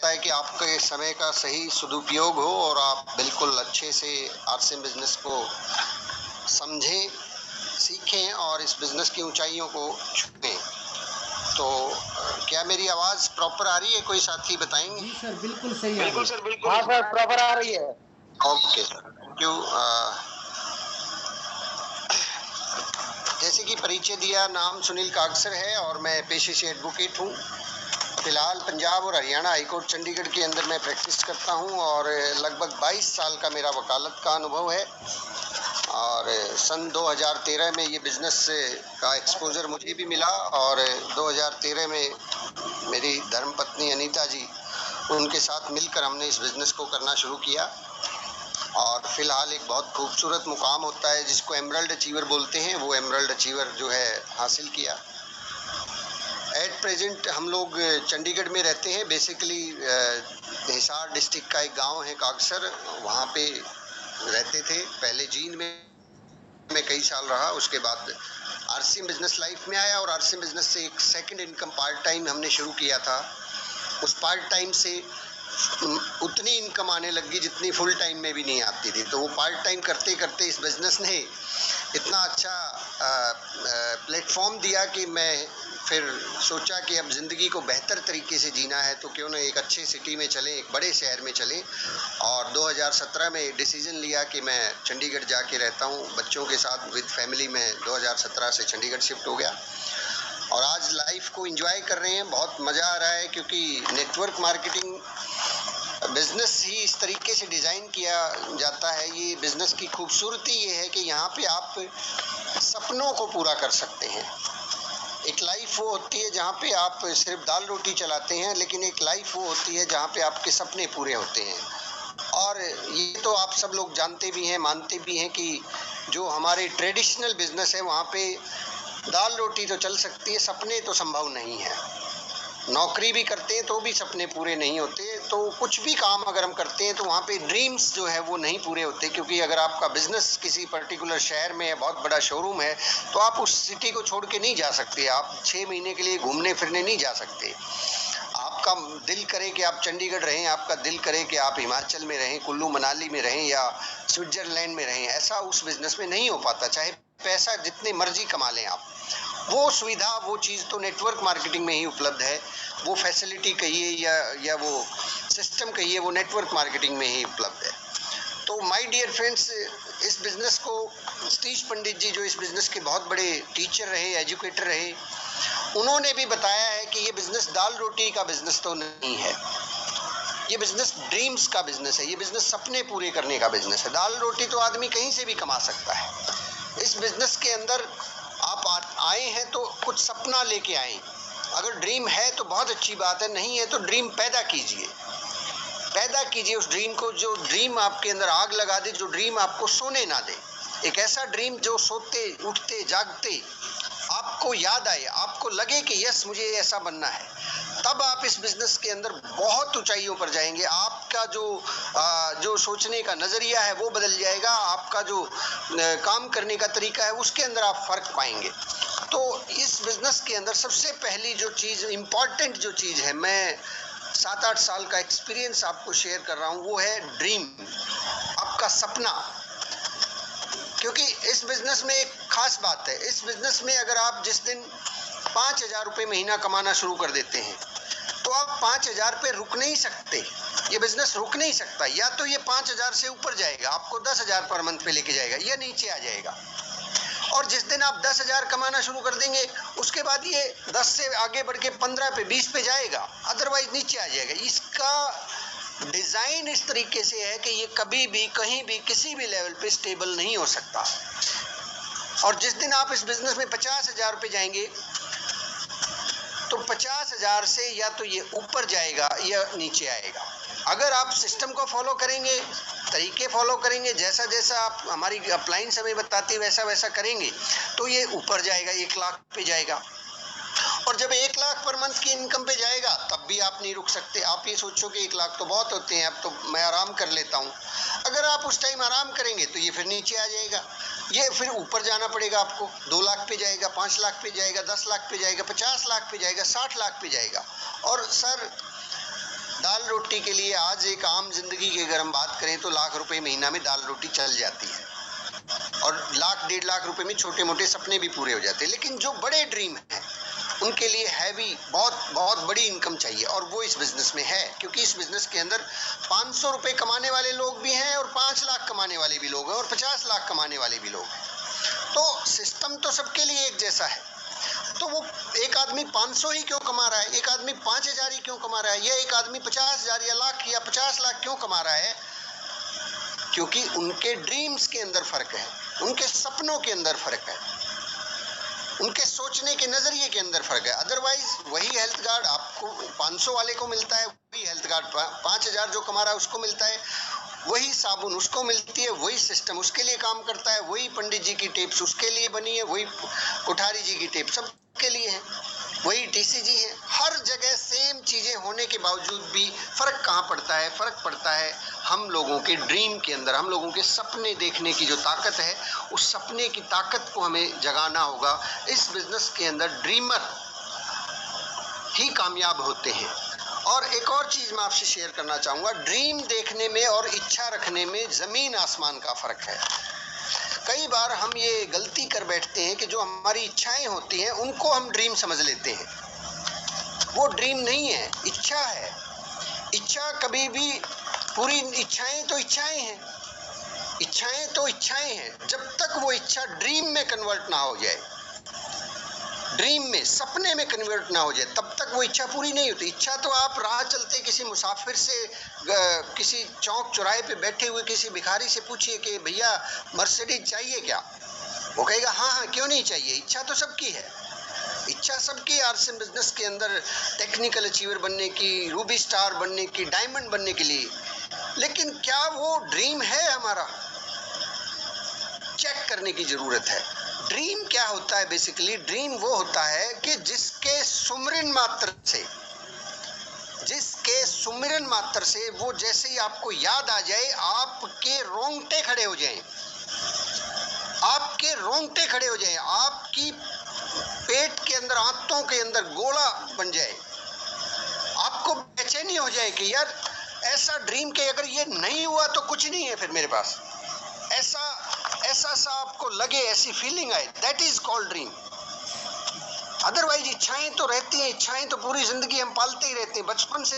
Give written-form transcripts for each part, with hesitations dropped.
है कि आपके समय का सही सदुपयोग हो और आप बिल्कुल अच्छे से आरसीएम बिजनेस को समझें, सीखें और इस बिजनेस की ऊंचाइयों को छुएं। तो क्या मेरी आवाज़ प्रॉपर आ रही है? कोई साथी बताएंगे? जी सर, बिल्कुल सही है। बिल्कुल सर, बिल्कुल। हाँ सर, प्रॉपर आ रही है। Okay sir, thank you. जैसे कि परिचय दिया, नाम सुनील कागसर है और मैं पेशे से एडवोकेट हूँ। फिलहाल पंजाब और हरियाणा हाईकोर्ट चंडीगढ़ के अंदर मैं प्रैक्टिस करता हूँ और लगभग 22 साल का मेरा वकालत का अनुभव है। और सन 2013 में ये बिज़नेस का एक्सपोजर मुझे भी मिला और 2013 में मेरी धर्मपत्नी अनीता जी, उनके साथ मिलकर हमने इस बिज़नेस को करना शुरू किया। और फिलहाल एक बहुत खूबसूरत मुकाम होता है जिसको एमरल्ड अचीवर बोलते हैं, वो एमरल्ड अचीवर जो है हासिल किया। एट प्रेजेंट हम लोग चंडीगढ़ में रहते हैं। बेसिकली हिसार डिस्ट्रिक्ट का एक गांव है कागसर, वहाँ पे रहते थे। पहले जींद में कई साल रहा, उसके बाद आरसीएम बिजनेस लाइफ में आया और आरसीएम बिजनेस से एक सेकंड इनकम पार्ट टाइम हमने शुरू किया था। उस पार्ट टाइम से उतनी इनकम आने लगी जितनी फुल टाइम में भी नहीं आती थी। तो वो पार्ट टाइम करते करते इस बिज़नेस ने इतना अच्छा प्लेटफॉर्म दिया कि मैं फिर सोचा कि अब ज़िंदगी को बेहतर तरीके से जीना है तो क्यों ना एक अच्छे सिटी में चलें, एक बड़े शहर में चलें। और 2017 में डिसीज़न लिया कि मैं चंडीगढ़ जाके रहता हूँ बच्चों के साथ विद फैमिली में। 2017 से चंडीगढ़ शिफ्ट हो गया और आज लाइफ को एंजॉय कर रहे हैं। बहुत मज़ा आ रहा है क्योंकि नेटवर्क मार्केटिंग बिज़नेस ही इस तरीके से डिज़ाइन किया जाता है। ये बिज़नेस की खूबसूरती ये है कि यहाँ पे आप सपनों को पूरा कर सकते हैं। एक लाइफ वो होती है जहाँ पे आप सिर्फ दाल रोटी चलाते हैं, लेकिन एक लाइफ वो होती है जहाँ पे आपके सपने पूरे होते हैं। और ये तो आप सब लोग जानते भी हैं, मानते भी हैं कि जो हमारे ट्रेडिशनल बिज़नेस है वहाँ पे दाल रोटी तो चल सकती है, सपने तो संभव नहीं है। नौकरी भी करते हैं तो भी सपने पूरे नहीं होते। तो कुछ भी काम अगर हम करते हैं तो वहाँ पे ड्रीम्स जो है वो नहीं पूरे होते, क्योंकि अगर आपका बिजनेस किसी पर्टिकुलर शहर में है, बहुत बड़ा शोरूम है, तो आप उस सिटी को छोड़ के नहीं जा सकते। आप 6 महीने के लिए घूमने फिरने नहीं जा सकते। आपका दिल करे कि आप चंडीगढ़ रहें, आपका दिल करे कि आप हिमाचल में रहें, कुल्लू मनाली में रहें या स्विट्जरलैंड में रहें, ऐसा उस बिजनेस में नहीं हो पाता। चाहे पैसा जितने मर्जी कमा लें आप, वो सुविधा, वो चीज़ तो नेटवर्क मार्केटिंग में ही उपलब्ध है। वो फैसिलिटी कहिए या वो सिस्टम कहिए, वो नेटवर्क मार्केटिंग में ही उपलब्ध है। तो माय डियर फ्रेंड्स, इस बिज़नेस को सतीश पंडित जी, जो इस बिज़नेस के बहुत बड़े टीचर रहे, एजुकेटर रहे, उन्होंने भी बताया है कि ये बिज़नेस दाल रोटी का बिज़नेस तो नहीं है। ये बिज़नेस ड्रीम्स का बिज़नेस है। ये बिज़नेस सपने पूरे करने का बिज़नेस है। दाल रोटी तो आदमी कहीं से भी कमा सकता है। इस बिज़नेस के अंदर आप आए हैं तो कुछ सपना लेके आए। अगर ड्रीम है तो बहुत अच्छी बात है, नहीं है तो ड्रीम पैदा कीजिए। पैदा कीजिए उस ड्रीम को, जो ड्रीम आपके अंदर आग लगा दे, जो ड्रीम आपको सोने ना दे। एक ऐसा ड्रीम जो सोते उठते जागते आपको याद आए, आपको लगे कि यस मुझे ऐसा बनना है। तब आप इस बिज़नेस के अंदर बहुत ऊंचाइयों पर जाएंगे। आपका जो सोचने का नज़रिया है वो बदल जाएगा। आपका जो काम करने का तरीका है उसके अंदर आप फ़र्क पाएंगे। तो इस बिज़नेस के अंदर सबसे पहली जो चीज़, इम्पॉर्टेंट जो चीज़ है, मैं 7-8 साल का एक्सपीरियंस आपको शेयर कर रहा हूँ, वो है ड्रीम, आपका सपना। क्योंकि इस बिज़नेस में एक ख़ास बात है। इस बिज़नेस में अगर आप जिस दिन 5,000 रुपये महीना कमाना शुरू कर देते हैं तो आप 5,000 पे रुक नहीं सकते। ये बिज़नेस रुक नहीं सकता। या तो ये 5,000 से ऊपर जाएगा, आपको 10,000 पर मंथ पे लेके जाएगा, या नीचे आ जाएगा। और जिस दिन आप 10,000 कमाना शुरू कर देंगे उसके बाद ये 10 से आगे बढ़ के 15 पे, 20 पे जाएगा, अदरवाइज नीचे आ जाएगा। इसका डिज़ाइन इस तरीके से है कि ये कभी भी कहीं भी किसी भी लेवल पे स्टेबल नहीं हो सकता। और जिस दिन आप इस बिज़नेस में 50,000 रुपये जाएंगे तो 50,000 से या तो ये ऊपर जाएगा या नीचे आएगा। अगर आप सिस्टम को फॉलो करेंगे, तरीके फॉलो करेंगे, जैसा जैसा आप हमारी अपलाइंस हमें बताती है वैसा वैसा करेंगे, तो ये ऊपर जाएगा, 1 लाख पे जाएगा। और जब 1 लाख पर मंथ की इनकम पे जाएगा तब भी आप नहीं रुक सकते। आप ये सोचो कि 1 लाख तो बहुत होते हैं, अब तो मैं आराम कर लेता हूँ। अगर आप उस टाइम आराम करेंगे तो ये फिर नीचे आ जाएगा, ये फिर ऊपर जाना पड़ेगा आपको। 2 लाख पे जाएगा, 5 लाख पे जाएगा, 10 लाख पे जाएगा, 50 लाख पे जाएगा, 60 लाख पे जाएगा। और सर दाल रोटी के लिए आज एक आम जिंदगी की अगर हम बात करें तो लाख रुपए महीना में दाल रोटी चल जाती है, और लाख 1.5 लाख रुपए में छोटे मोटे सपने भी पूरे हो जाते हैं। लेकिन जो बड़े ड्रीम हैं उनके लिए हैवी बहुत बहुत बड़ी इनकम चाहिए, और वो इस बिजनेस में है, क्योंकि इस बिजनेस के अंदर 500 रुपए कमाने वाले लोग भी हैं, और 5 लाख कमाने वाले भी लोग हैं, और 50 लाख कमाने वाले भी लोग हैं। तो सिस्टम तो सबके लिए एक जैसा है। तो वो एक आदमी 500 ही क्यों कमा रहा है, एक आदमी 5000 ही क्यों कमा रहा है, या एक आदमी 50,000 या लाख या 50 लाख क्यों कमा रहा है? क्योंकि उनके ड्रीम्स के अंदर फर्क है, उनके सपनों के अंदर फर्क है, उनके सोचने के नजरिए के अंदर फर्क है। अदरवाइज वही हेल्थ कार्ड आपको 500 वाले को मिलता है, वही हेल्थ कार्ड 5000 जो कमा रहा है उसको मिलता है, वही साबुन उसको मिलती है, वही सिस्टम उसके लिए काम करता है, वही पंडित जी की टेप्स उसके लिए बनी है, वही कोठारी जी की टेप सबके लिए है, वही टीसीजी है। हर जगह सेम चीजें होने के बावजूद भी फर्क कहाँ पड़ता है? फर्क पड़ता है हम लोगों के ड्रीम के अंदर। हम लोगों के सपने देखने की जो ताकत है, उस सपने की ताकत को हमें जगाना होगा। इस बिजनेस के अंदर ड्रीमर ही कामयाब होते हैं। और एक और चीज मैं आपसे शेयर करना चाहूंगा, ड्रीम देखने में और इच्छा रखने में जमीन आसमान का फर्क है। कई बार हम ये गलती कर बैठते हैं कि जो हमारी इच्छाएं होती हैं उनको हम ड्रीम समझ लेते हैं। वो ड्रीम नहीं है, इच्छा है। इच्छा कभी भी पूरी, इच्छाएं तो इच्छाएं हैं, इच्छाएं तो इच्छाएं हैं। जब तक वो इच्छा ड्रीम में कन्वर्ट ना हो जाए, ड्रीम में, सपने में कन्वर्ट ना हो जाए, तब तक वो इच्छा पूरी नहीं होती। इच्छा तो आप राह चलते किसी मुसाफिर से, किसी चौक चौराहे पे बैठे हुए किसी भिखारी से पूछिए कि भैया मर्सिडीज चाहिए क्या, वो कहेगा हाँ हाँ क्यों नहीं चाहिए। इच्छा तो सबकी है, इच्छा सबकी आरसीएम बिजनेस के अंदर टेक्निकल अचीवर बनने की, रूबी स्टार बनने की, डायमंड बनने के लिए। लेकिन क्या वो ड्रीम है हमारा? चेक करने की जरूरत है। ड्रीम क्या होता है? बेसिकली ड्रीम वो होता है कि जिसके सुमिरन मात्र से वो जैसे ही आपको याद आ जाए, आपके रोंगटे खड़े हो जाएं, आपके रोंगटे खड़े हो जाएं, आपकी पेट के अंदर, आंतों के अंदर गोला बन जाए, आपको बेचैनी हो जाए कि यार ऐसा ड्रीम के अगर ये नहीं हुआ तो कुछ नहीं है फिर मेरे पास, ऐसा सा आपको लगे, ऐसी फीलिंग आए, that is called dream. Otherwise इच्छाएं तो रहती हैं, इच्छाएं तो पूरी जिंदगी हम पालते ही रहते हैं। बचपन से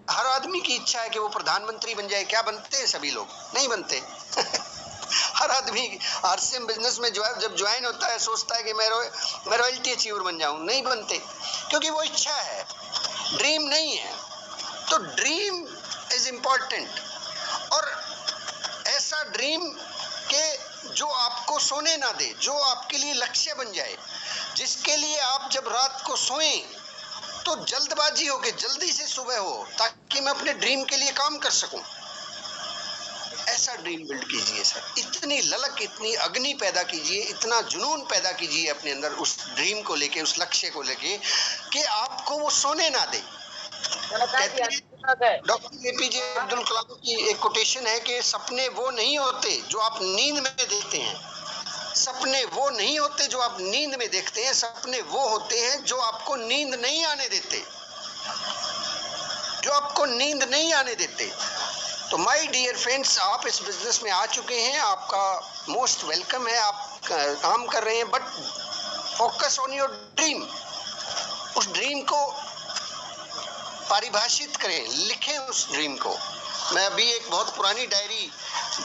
हर आदमी की इच्छा है कि वो प्रधानमंत्री बन जाए। क्या बनते हैं सभी लोग? नहीं बनते। हर आदमी आरसीएम बिजनेस में जब ज्वाइन होता है सोचता है कि मैं रॉयल्टी अचीवर बन जाऊं। नहीं बनते, क्योंकि वो इच्छा है, ड्रीम नहीं है। तो ड्रीम इज इम्पोर्टेंट, और ऐसा ड्रीम के जो आपको सोने ना दे, जो आपके लिए लक्ष्य बन जाए, जिसके लिए आप जब रात को सोएं तो जल्दबाजी हो के जल्दी से सुबह हो, ताकि मैं अपने ड्रीम के लिए काम कर सकूं। ऐसा ड्रीम बिल्ड कीजिए सर, इतनी ललक, इतनी अग्नि पैदा कीजिए, इतना जुनून पैदा कीजिए अपने अंदर उस ड्रीम को लेके, उस लक्ष्य को लेके, कि आपको वो सोने ना दे। डॉक्टर एपीजे अब्दुल कलाम की एक कोटेशन है कि सपने वो नहीं होते जो आप नींद में देखते हैं, सपने वो नहीं होते जो आप नींद में देखते हैं, सपने वो होते हैं जो आपको नींद नहीं आने देते, जो आपको नींद नहीं आने देते। तो माय डियर फ्रेंड्स, आप इस बिजनेस में आ चुके हैं, आपका मोस्ट वेलकम है, आप काम कर रहे हैं, but focus on your dream. उस ड्रीम को परिभाषित करें, लिखें उस ड्रीम को। मैं अभी एक बहुत पुरानी डायरी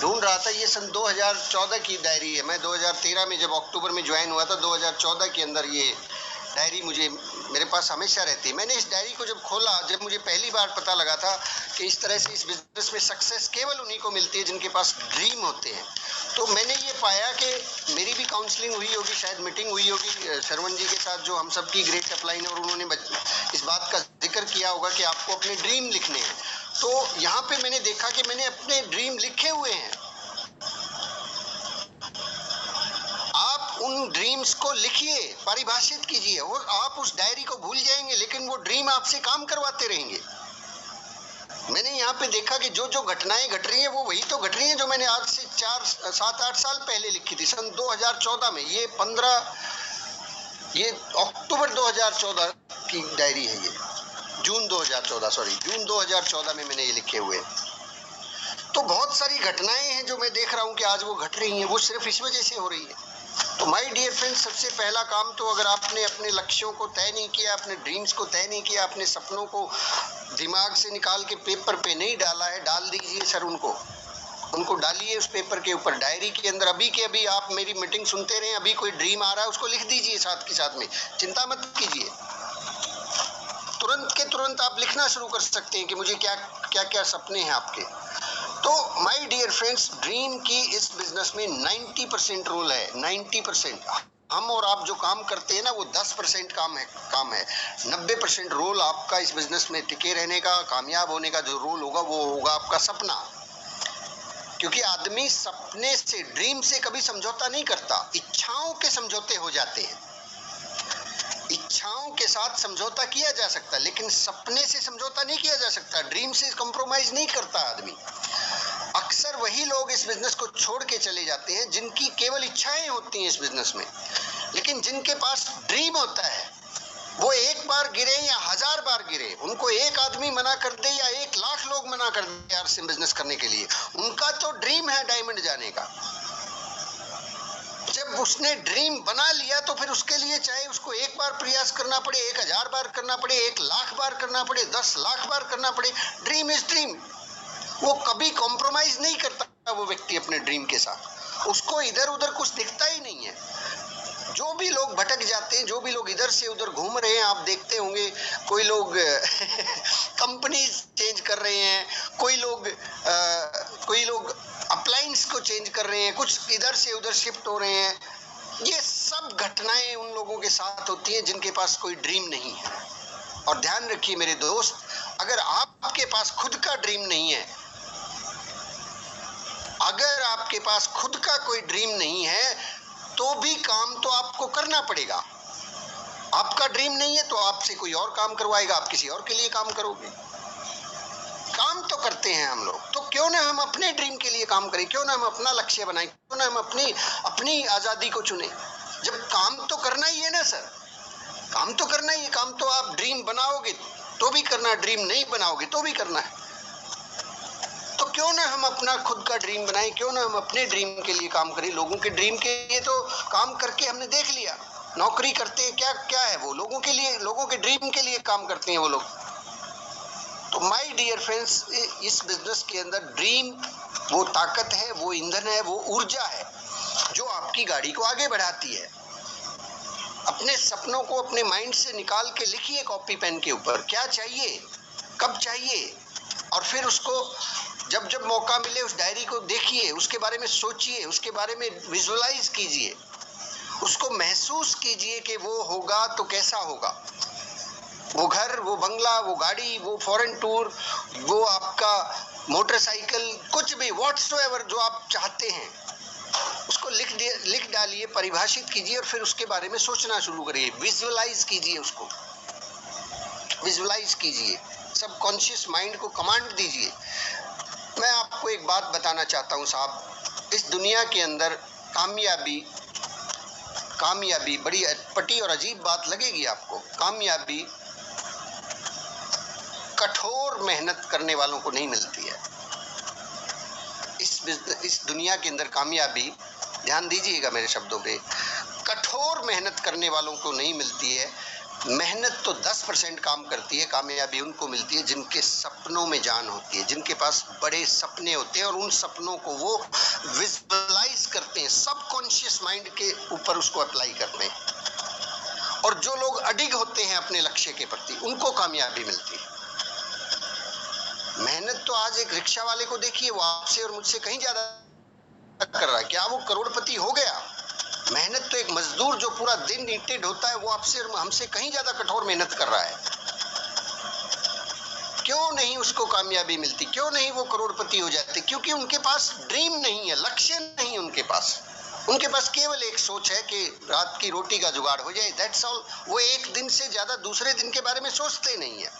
ढूंढ रहा था, ये सन 2014 की डायरी है। मैं 2013 में जब अक्टूबर में ज्वाइन हुआ था, 2014 के अंदर ये डायरी मेरे पास हमेशा रहती है। मैंने इस डायरी को जब खोला, जब मुझे पहली बार पता लगा था कि इस तरह से इस बिजनेस में सक्सेस केवल उन्हीं को मिलती है जिनके पास ड्रीम होते हैं, तो मैंने ये पाया कि मेरी भी काउंसलिंग हुई होगी, शायद मीटिंग हुई होगी शरवण जी के साथ, जो हम सब की ग्रेट अपलाइन, और उन्होंने इस बात का जिक्र किया होगा कि आपको अपने ड्रीम लिखने हैं। तो यहाँ पे मैंने देखा कि मैंने अपने ड्रीम लिखे हुए हैं। आप उन ड्रीम्स को लिखिए, परिभाषित कीजिए, और आप उस डायरी को भूल जाएंगे, लेकिन वो ड्रीम आपसे काम करवाते रहेंगे। मैंने यहाँ पे देखा कि जो जो घटनाएं घट रही हैं वो वही तो घट रही हैं जो मैंने आज से 7-8 साल पहले लिखी थी, सन 2014 में। ये अक्टूबर 2014 की डायरी है। जून 2014 में मैंने ये लिखे हुए। तो बहुत सारी घटनाएं हैं जो मैं देख रहा हूँ कि आज वो घट रही हैं, वो सिर्फ इस वजह से हो रही है। तो माय डियर फ्रेंड्स, सबसे पहला काम तो अगर आपने अपने लक्ष्यों को तय नहीं किया, अपने ड्रीम्स को तय नहीं किया, अपने सपनों को दिमाग से निकाल के पेपर पे नहीं डाला है, डाल दीजिए सर उनको डालिए उस पेपर के ऊपर, डायरी के अंदर। अभी के अभी आप मेरी मीटिंग सुनते रहे, अभी कोई ड्रीम आ रहा है उसको लिख दीजिए साथ के साथ में, चिंता मत कीजिए। तुरंत के तुरंत आप लिखना शुरू कर सकते हैं कि मुझे क्या क्या क्या सपने हैं आपके। तो माय डियर फ्रेंड्स, ड्रीम की इस बिजनेस में 90% रोल है। 90% हम और आप जो काम करते हैं ना, वो 10% काम है। 90% रोल आपका इस बिजनेस में टिके रहने का, कामयाब होने का जो रोल होगा वो होगा आपका सपना। क्योंकि आदमी सपने से, ड्रीम से कभी समझौता नहीं करता, इच्छाओं के समझौते हो जाते हैं। इच्छाओं के साथ समझौता किया जा सकता है, लेकिन सपने से समझौता नहीं किया जा सकता। ड्रीम से कॉम्प्रोमाइज नहीं करता आदमी। अक्सर वही लोग इस बिजनेस को छोड़ के चले जाते हैं जिनकी केवल इच्छाएं होती हैं इस बिजनेस में, लेकिन जिनके पास ड्रीम होता है, वो एक बार गिरे या 1000 बार गिरे, उनको एक आदमी मना कर दे या 1,00,000 लोग मना कर दे यार से बिजनेस करने के लिए, उनका तो ड्रीम है डायमंड जाने का। जब उसने ड्रीम बना लिया तो फिर उसके लिए चाहे उसको एक बार प्रयास करना पड़े, 1000 बार करना पड़े, 1,00,000 बार करना पड़े, 10 लाख बार करना पड़े, ड्रीम इज ड्रीम। वो कभी कॉम्प्रोमाइज नहीं करता वो व्यक्ति अपने ड्रीम के साथ। उसको इधर उधर कुछ दिखता ही नहीं है। जो भी लोग भटक जाते हैं, जो भी लोग इधर से उधर घूम रहे हैं, आप देखते होंगे कोई लोग कंपनी चेंज कर रहे हैं, कोई लोग अप्लायंस को चेंज कर रहे हैं, कुछ इधर से उधर शिफ्ट हो रहे हैं। ये सब घटनाएं उन लोगों के साथ होती हैं जिनके पास कोई ड्रीम नहीं है। और ध्यान रखिए मेरे दोस्त, अगर आपके पास खुद का ड्रीम नहीं है, अगर आपके पास खुद का कोई ड्रीम नहीं है, तो भी काम तो आपको करना पड़ेगा। आपका ड्रीम नहीं है तो आपसे कोई और काम करवाएगा, आप किसी और के लिए काम करोगे। काम तो करते हैं हम लोग, तो क्यों ना हम अपने ड्रीम के लिए काम करें, क्यों ना हम अपना लक्ष्य बनाएं, क्यों ना हम अपनी आज़ादी को चुने। जब काम तो करना ही है ना सर, काम तो करना ही है। काम तो आप ड्रीम बनाओगे तो भी करना, ड्रीम नहीं बनाओगे तो भी करना है। तो क्यों ना हम अपना खुद का ड्रीम बनाएं, क्यों ना हम अपने ड्रीम के लिए काम करें। लोगों के ड्रीम के लिए तो काम करके हमने देख लिया, नौकरी करते हैं, क्या क्या है वो, लोगों के लिए, लोगों के ड्रीम के लिए काम करते हैं वो लोग। तो माय डियर फ्रेंड्स, इस बिजनेस के अंदर ड्रीम वो ताकत है, वो ईंधन है, वो ऊर्जा है जो आपकी गाड़ी को आगे बढ़ाती है। अपने सपनों को अपने माइंड से निकाल के लिखिए कॉपी पेन के ऊपर, क्या चाहिए, कब चाहिए, और फिर उसको जब जब मौका मिले उस डायरी को देखिए, उसके बारे में सोचिए, उसके बारे में विजुअलाइज कीजिए, उसको महसूस कीजिए कि वो होगा तो कैसा होगा। वो घर, वो बंगला, वो गाड़ी, वो फॉरेन टूर, वो आपका मोटरसाइकिल, कुछ भी व्हाट्सएवर जो आप चाहते हैं, उसको लिख डालिए, परिभाषित कीजिए और फिर उसके बारे में सोचना शुरू करिए। विजुअलाइज कीजिए, उसको विजुअलाइज कीजिए, सबकॉन्शियस माइंड को कमांड दीजिए। मैं आपको एक बात बताना चाहता हूँ साहब, इस दुनिया के अंदर कामयाबी बड़ी अटपटी और अजीब बात लगेगी आपको। कामयाबी कठोर मेहनत करने वालों को नहीं मिलती है। इस दुनिया के अंदर कामयाबी, ध्यान दीजिएगा मेरे शब्दों पे, कठोर मेहनत करने वालों को नहीं मिलती है। मेहनत तो 10% काम करती है, कामयाबी उनको मिलती है जिनके सपनों में जान होती है, जिनके पास बड़े सपने होते हैं और उन सपनों को वो विजुअलाइज करते हैं, सबकॉन्शियस माइंड के ऊपर उसको अप्लाई करते हैं। और जो लोग अडिग होते हैं अपने लक्ष्य के प्रति, उनको कामयाबी मिलती है। मेहनत तो आज एक रिक्शा वाले को देखिए, वो आपसे और मुझसे कहीं ज्यादा कर रहा है, क्या वो करोड़पति हो गया? मेहनत तो एक मजदूर जो पूरा दिन ईंटें ढोता है, वो आपसे और हमसे कहीं ज्यादा कठोर मेहनत कर रहा है। क्यों नहीं उसको कामयाबी मिलती, क्यों नहीं वो करोड़पति हो जाते? क्योंकि उनके पास ड्रीम नहीं है, लक्ष्य नहीं उनके पास। उनके पास केवल एक सोच है कि रात की रोटी का जुगाड़ हो जाए, दैट्स ऑल। वो एक दिन से ज्यादा दूसरे दिन के बारे में सोचते नहीं है।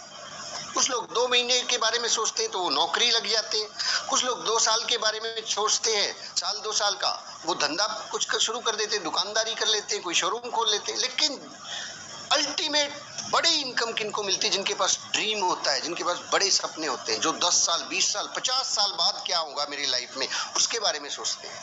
कुछ लोग 2 महीने के बारे में सोचते हैं तो वो नौकरी लग जाते हैं, कुछ लोग 2 साल के बारे में सोचते हैं, साल 2 साल का, वो धंधा कुछ शुरू कर देते हैं, दुकानदारी कर लेते हैं, कोई शोरूम खोल लेते हैं। लेकिन अल्टीमेट बड़ी इनकम किनको मिलती है? जिनके पास ड्रीम होता है, जिनके पास बड़े सपने होते हैं, जो 10 साल 20 साल 50 साल बाद क्या होगा मेरी लाइफ में, उसके बारे में सोचते हैं।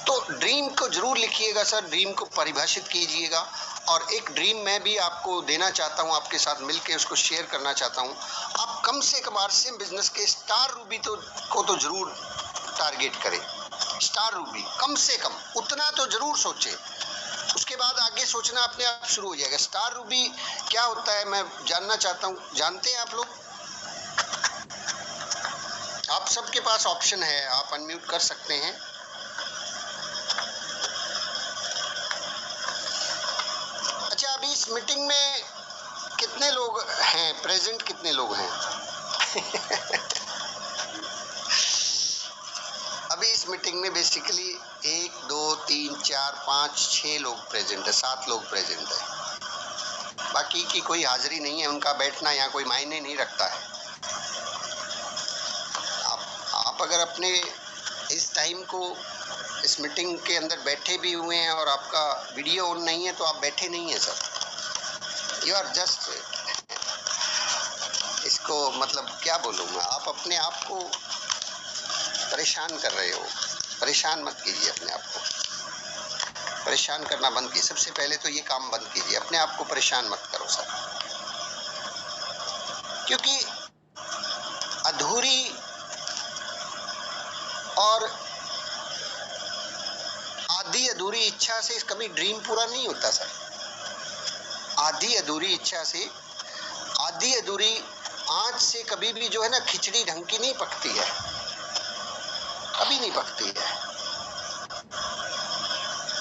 तो ड्रीम को जरूर लिखिएगा सर, ड्रीम को परिभाषित कीजिएगा। और एक ड्रीम मैं भी आपको देना चाहता हूं, आपके साथ मिलकर उसको शेयर करना चाहता हूं। आप कम से कम आरसीएम बिजनेस के स्टार रूबी को जरूर टारगेट करें। स्टार रूबी कम से कम उतना तो जरूर सोचें, उसके बाद आगे सोचना अपने आप शुरू हो जाएगा। स्टार रूबी क्या होता है मैं जानना चाहता हूँ, जानते हैं आप लोग? आप सबके पास ऑप्शन है, आप अनम्यूट कर सकते हैं। अच्छा, अभी इस मीटिंग में कितने लोग हैं प्रेजेंट, कितने लोग हैं? अभी इस मीटिंग में बेसिकली 1 2 3 4 5 6 लोग प्रेजेंट है, 7 लोग प्रेजेंट है। बाकी की कोई हाजिरी नहीं है, उनका बैठना यहाँ कोई मायने नहीं रखता है। आप अगर अपने इस टाइम को इस मीटिंग के अंदर बैठे भी हुए हैं और आपका वीडियो ऑन नहीं है तो आप बैठे नहीं हैं सर, यू आर जस्ट, इसको मतलब क्या बोलूँ मैं, आप अपने आप को परेशान कर रहे हो। परेशान मत कीजिए अपने आप को, परेशान करना बंद कीजिए। सबसे पहले तो ये काम बंद कीजिए, अपने आप को परेशान मत करो सर, क्योंकि अधूरी और आधी अधूरी इच्छा से कभी ड्रीम पूरा नहीं होता सर। आधी अधूरी इच्छा से, आधी अधूरी आंच से कभी भी जो है ना खिचड़ी ढंग की नहीं पकती है, कभी नहीं पकती है।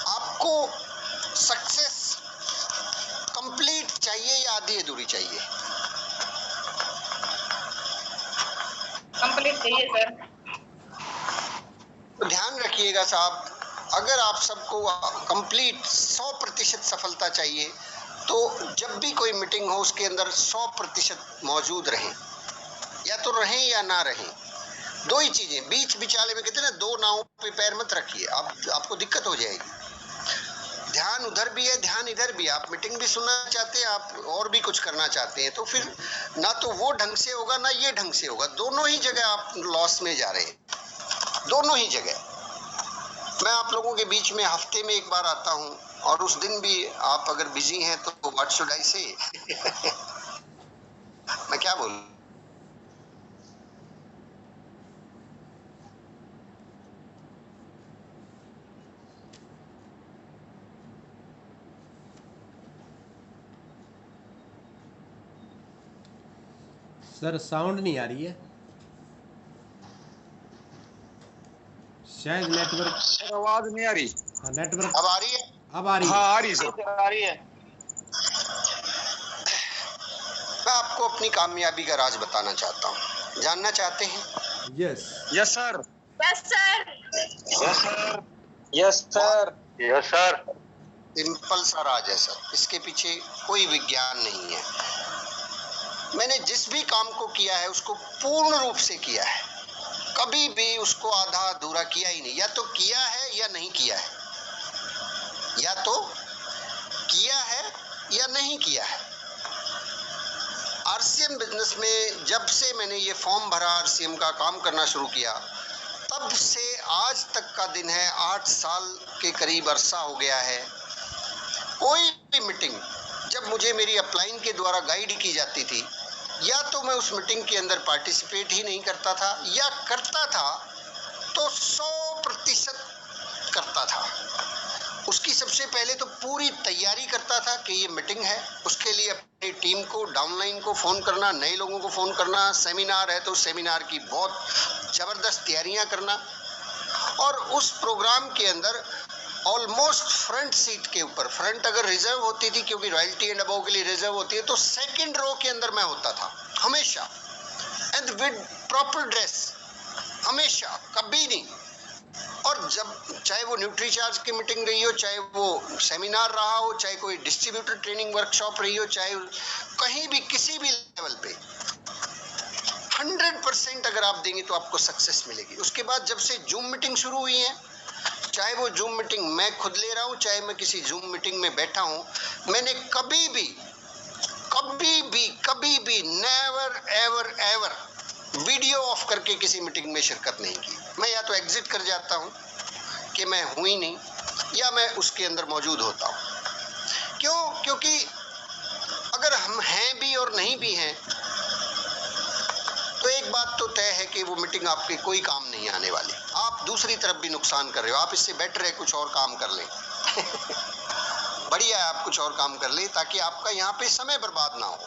आपको सक्सेस कंप्लीट चाहिए या आधी अधूरी चाहिए? कंप्लीट चाहिए सर। तो ध्यान रखिएगा साहब, अगर आप सबको कंप्लीट 100% सफलता चाहिए तो जब भी कोई मीटिंग हो उसके अंदर 100% मौजूद रहें, या तो रहें या ना रहें। दो ही चीजें, बीच बिचाले में कहते हैं ना, दो नावों पे पैर मत रखिए, आपको दिक्कत हो जाएगी। ध्यान उधर भी है, ध्यान इधर भी है। आप मीटिंग भी सुनना चाहते हैं, आप और भी कुछ करना चाहते हैं, तो फिर ना तो वो ढंग से होगा ना ये ढंग से होगा। दोनों ही जगह आप लॉस में जा रहे हैं, दोनों ही जगह। मैं आप लोगों के बीच में हफ्ते में एक बार आता हूं, और उस दिन भी आप अगर बिजी हैं तो व्हाट शुड आई से मैं क्या बोलूं? सर साउंड नहीं आ रही है, शायद नेटवर्क। सर आवाज नहीं आ रही। हाँ नेटवर्क अब आ रही है? अब आ रही है। हाँ आ रही सर, आ रही है। मैं आपको अपनी कामयाबी का राज बताना चाहता हूँ, जानना चाहते हैं? Yes yes sir, yes sir, yes sir, yes sir, yes sir. Simple सा राज है सर, इसके पीछे कोई विज्ञान नहीं है। मैंने जिस भी काम को किया है उसको पूर्ण रूप से किया है, कभी भी उसको आधा अधूरा किया ही नहीं। या तो किया है या नहीं किया है, या तो किया है या नहीं किया है। आरसीएम बिजनेस में जब से मैंने ये फॉर्म भरा, आरसीएम का काम करना शुरू किया, तब से आज तक का दिन है 8 साल के करीब अरसा हो गया है। कोई भी मीटिंग जब मुझे मेरी अपलाइन के द्वारा गाइड की जाती थी, या तो मैं उस मीटिंग के अंदर पार्टिसिपेट ही नहीं करता था, या करता था तो 100% करता था। उसकी सबसे पहले तो पूरी तैयारी करता था कि ये मीटिंग है, उसके लिए अपनी टीम को, डाउनलाइन को फ़ोन करना, नए लोगों को फ़ोन करना, सेमिनार है तो सेमिनार की बहुत ज़बरदस्त तैयारियां करना, और उस प्रोग्राम के अंदर ऑलमोस्ट फ्रंट सीट के ऊपर, फ्रंट अगर रिजर्व होती थी क्योंकि रॉयल्टी एंड अबव के लिए रिजर्व होती है, तो सेकंड रो के अंदर मैं होता था हमेशा, एंड विद प्रॉपर ड्रेस, हमेशा, कभी नहीं। और जब चाहे वो न्यूट्री चार्ज की मीटिंग रही हो, चाहे वो सेमिनार रहा हो, चाहे कोई डिस्ट्रीब्यूटर ट्रेनिंग वर्कशॉप रही हो, चाहे कहीं भी किसी भी लेवल पे 100% अगर आप देंगे तो आपको सक्सेस मिलेगी। उसके बाद जब से जूम मीटिंग शुरू हुई है, चाहे वो जूम मीटिंग मैं खुद ले रहा हूं, चाहे मैं किसी जूम मीटिंग में बैठा हूं, मैंने कभी भी never ever ever video of करके किसी मीटिंग में शिरकत नहीं की। मैं या तो एग्जिट कर जाता हूं कि मैं हूं ही नहीं, या मैं उसके अंदर मौजूद होता हूं। क्यों? क्योंकि अगर हम हैं भी और नहीं भी हैं तो एक बात तो तय है कि वो मीटिंग आपके कोई काम नहीं आने वाली। आप दूसरी तरफ भी नुकसान कर रहे हो। आप इससे बेटर है कुछ और काम कर लें। बढ़िया है आप कुछ और काम कर ले, ताकि आपका यहाँ पे समय बर्बाद ना हो।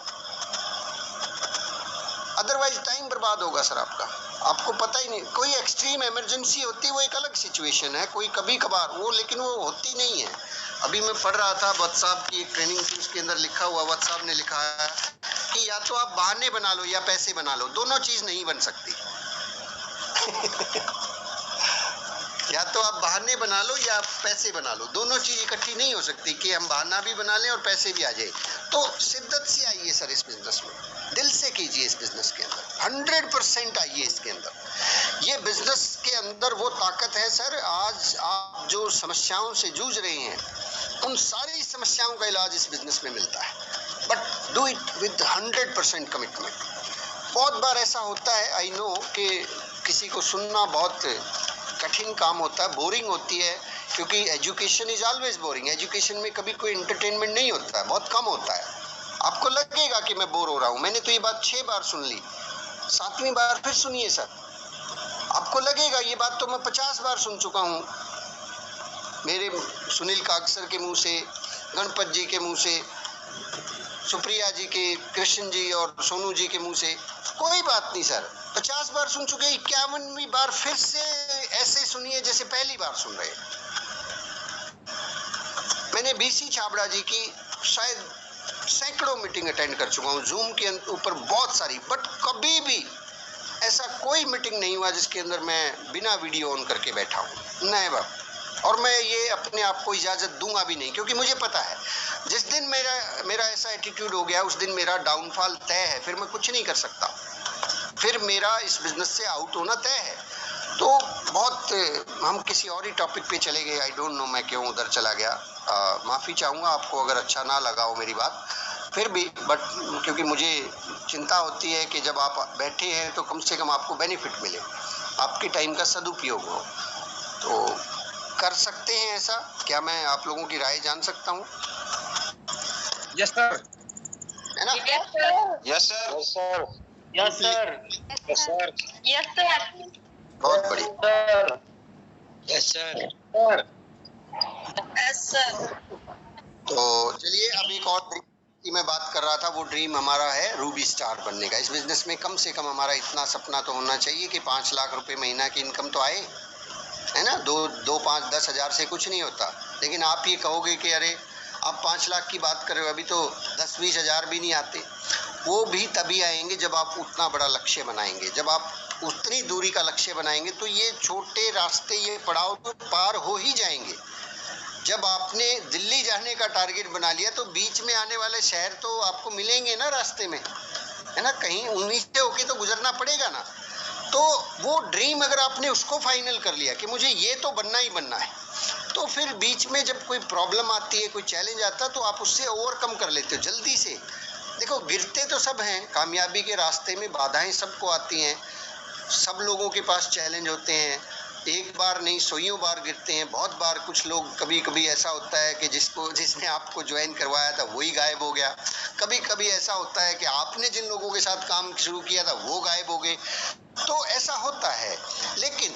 अदरवाइज टाइम बर्बाद होगा सर आपका, आपको पता ही नहीं। कोई एक्सट्रीम इमरजेंसी होती है वो एक अलग सिचुएशन है, कोई कभी कभार वो, लेकिन वो होती नहीं है। अभी मैं पढ़ रहा था व्हाट्सएप की एक ट्रेनिंग थी, उसके अंदर लिखा हुआ, व्हाट्सएप ने लिखा है कि या तो आप बहाने बना लो या पैसे बना लो, दोनों चीज नहीं बन सकती। या तो आप बहाने बना लो या आप पैसे बना लो, दोनों चीज इकट्ठी नहीं हो सकती कि हम बहाना भी बना लें और पैसे भी आ जाए। तो शिद्दत से आइए सर इस बिजनेस में, दिल से कीजिए इस बिजनेस के अंदर, 100% आइए इसके अंदर। ये बिजनेस के अंदर वो ताकत है सर। आज आप जो समस्याओं से जूझ रहे हैं, उन सारी समस्याओं का इलाज इस बिजनेस में मिलता है, but do it with 100% commitment. बहुत बार ऐसा होता है, आई नो, कि किसी को सुनना बहुत कठिन काम होता है, बोरिंग होती है, क्योंकि education is always boring. Education में कभी कोई एंटरटेनमेंट नहीं होता है, बहुत कम होता है। आपको लगेगा कि मैं बोर हो रहा हूँ। मैंने तो ये बात 6 बार सुन ली, 7वीं बार फिर सुनिए सर, आपको लगेगा ये बात तो मैं 50 बार सुन चुका हूँ। मेरे सुनील कागसर के मुंह से, गणपत जी के मुंह से, सुप्रिया जी के, कृष्ण जी और सोनू जी के मुंह से, कोई बात नहीं सर, 50 बार सुन चुके, 51वीं बार फिर से ऐसे सुनिए जैसे पहली बार सुन रहे। मैंने बीसी छाबड़ा जी की शायद सैकड़ों मीटिंग अटेंड कर चुका हूँ, जूम के ऊपर बहुत सारी, बट कभी भी ऐसा कोई मीटिंग नहीं हुआ जिसके अंदर मैं बिना वीडियो ऑन करके बैठा हूँ, नेवर। और मैं ये अपने आप को इजाज़त दूंगा भी नहीं, क्योंकि मुझे पता है जिस दिन मेरा ऐसा एटीट्यूड हो गया, उस दिन मेरा डाउनफॉल तय है, फिर मैं कुछ नहीं कर सकता, फिर मेरा इस बिजनेस से आउट होना तय है। तो बहुत हम किसी और ही टॉपिक पे चले गए, आई डोंट नो मैं क्यों उधर चला गया। माफ़ी चाहूँगा आपको अगर अच्छा ना लगा हो मेरी बात, फिर भी, बट क्योंकि मुझे चिंता होती है कि जब आप बैठे हैं तो कम से कम आपको बेनिफिट मिले, आपके टाइम का सदुपयोग हो। तो कर सकते हैं ऐसा? क्या मैं आप लोगों की राय जान सकता हूँ? यस सर, है ना? Yes sir, yes sir, yes sir, yes sir, yes sir, बहुत बढ़िया। Yes sir, yes sir. तो चलिए, अब एक और ड्रीम की मैं बात कर रहा था, वो ड्रीम हमारा है रूबी स्टार बनने का। इस बिजनेस में कम से कम हमारा इतना सपना तो होना चाहिए कि 5 लाख रुपए महीना की इनकम तो आए, है ना? 2, 5, 10 हज़ार से कुछ नहीं होता। लेकिन आप ये कहोगे कि अरे आप 5 लाख की बात कर रहे हो, अभी तो 10-20 हज़ार भी नहीं आते। वो भी तभी आएंगे जब आप उतना बड़ा लक्ष्य बनाएंगे, जब आप उतनी दूरी का लक्ष्य बनाएंगे, तो ये छोटे रास्ते, ये पड़ाव तो पार हो ही जाएंगे। जब आपने दिल्ली जाने का टारगेट बना लिया तो बीच में आने वाले शहर तो आपको मिलेंगे ना रास्ते में, है ना? कहीं उन्हीं से होके तो गुजरना पड़ेगा ना। तो वो ड्रीम अगर आपने उसको फाइनल कर लिया कि मुझे ये तो बनना ही बनना है, तो फिर बीच में जब कोई प्रॉब्लम आती है, कोई चैलेंज आता है, तो आप उससे ओवरकम कर लेते हो जल्दी से। देखो, गिरते तो सब हैं, कामयाबी के रास्ते में बाधाएं सबको आती हैं, सब लोगों के पास चैलेंज होते हैं, एक बार नहीं 100 बार गिरते हैं। बहुत बार कुछ लोग, कभी कभी ऐसा होता है कि जिसने आपको ज्वाइन करवाया था वही गायब हो गया। कभी कभी ऐसा होता है कि आपने जिन लोगों के साथ काम शुरू किया था वो गायब हो गए। तो ऐसा होता है, लेकिन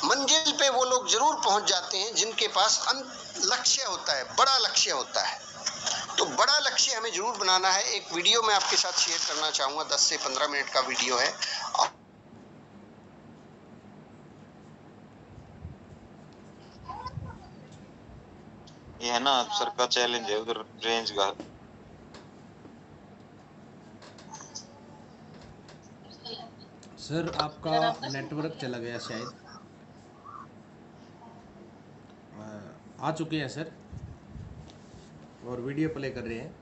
मंजिल पे वो लोग जरूर पहुंच जाते हैं जिनके पास लक्ष्य होता है, बड़ा लक्ष्य होता है। तो बड़ा लक्ष्य हमें जरूर बनाना है। एक वीडियो मैं आपके साथ शेयर करना चाहूँगा, 10 से 15 मिनट का वीडियो है। ये है ना सर का चैलेंज है उधर रेंज का। सर आपका नेटवर्क चला गया शायद। आ चुके हैं सर और वीडियो प्ले कर रहे हैं।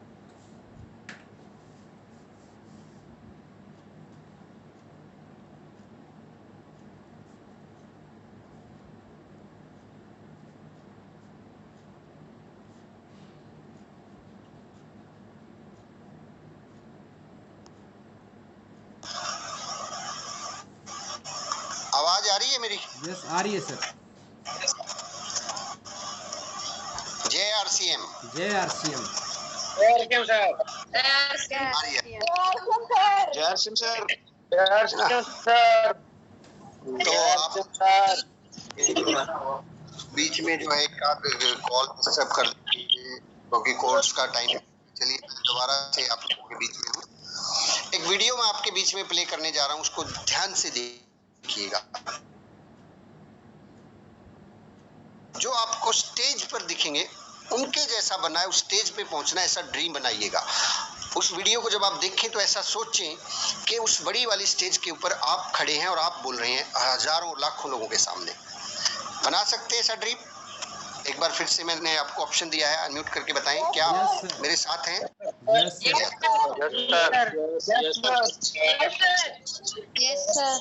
रही है मेरी? यस आ रही है सर। JRCM JRCM सर। आ रही है। जय सिंह सर। जय सिंह सर। तो आप बीच में जो है एक आध कॉल डिस्टर्ब कर लीजिए क्योंकि कोर्स का टाइम। चलिए मैं दोबारा से आप लोगों के बीच में हूँ। एक वीडियो मैं आपके बीच में प्ले करने जा रहा हूँ, उसको ध्यान से देखिएगा। जो आपको स्टेज पर दिखेंगे उनके जैसा बनाए, उस स्टेज पे पहुंचना ऐसा ड्रीम बनाइएगा। उस वीडियो को जब आप देखें तो ऐसा सोचें कि उस बड़ी वाली स्टेज के ऊपर आप खड़े हैं और आप बोल रहे हैं हजारों लाखों लोगों के सामने। बना सकते हैं ऐसा ड्रीम? एक बार फिर से मैंने आपको ऑप्शन दिया है, अनम्यूट करके बताएं क्या आप मेरे साथ हैं? Yes sir.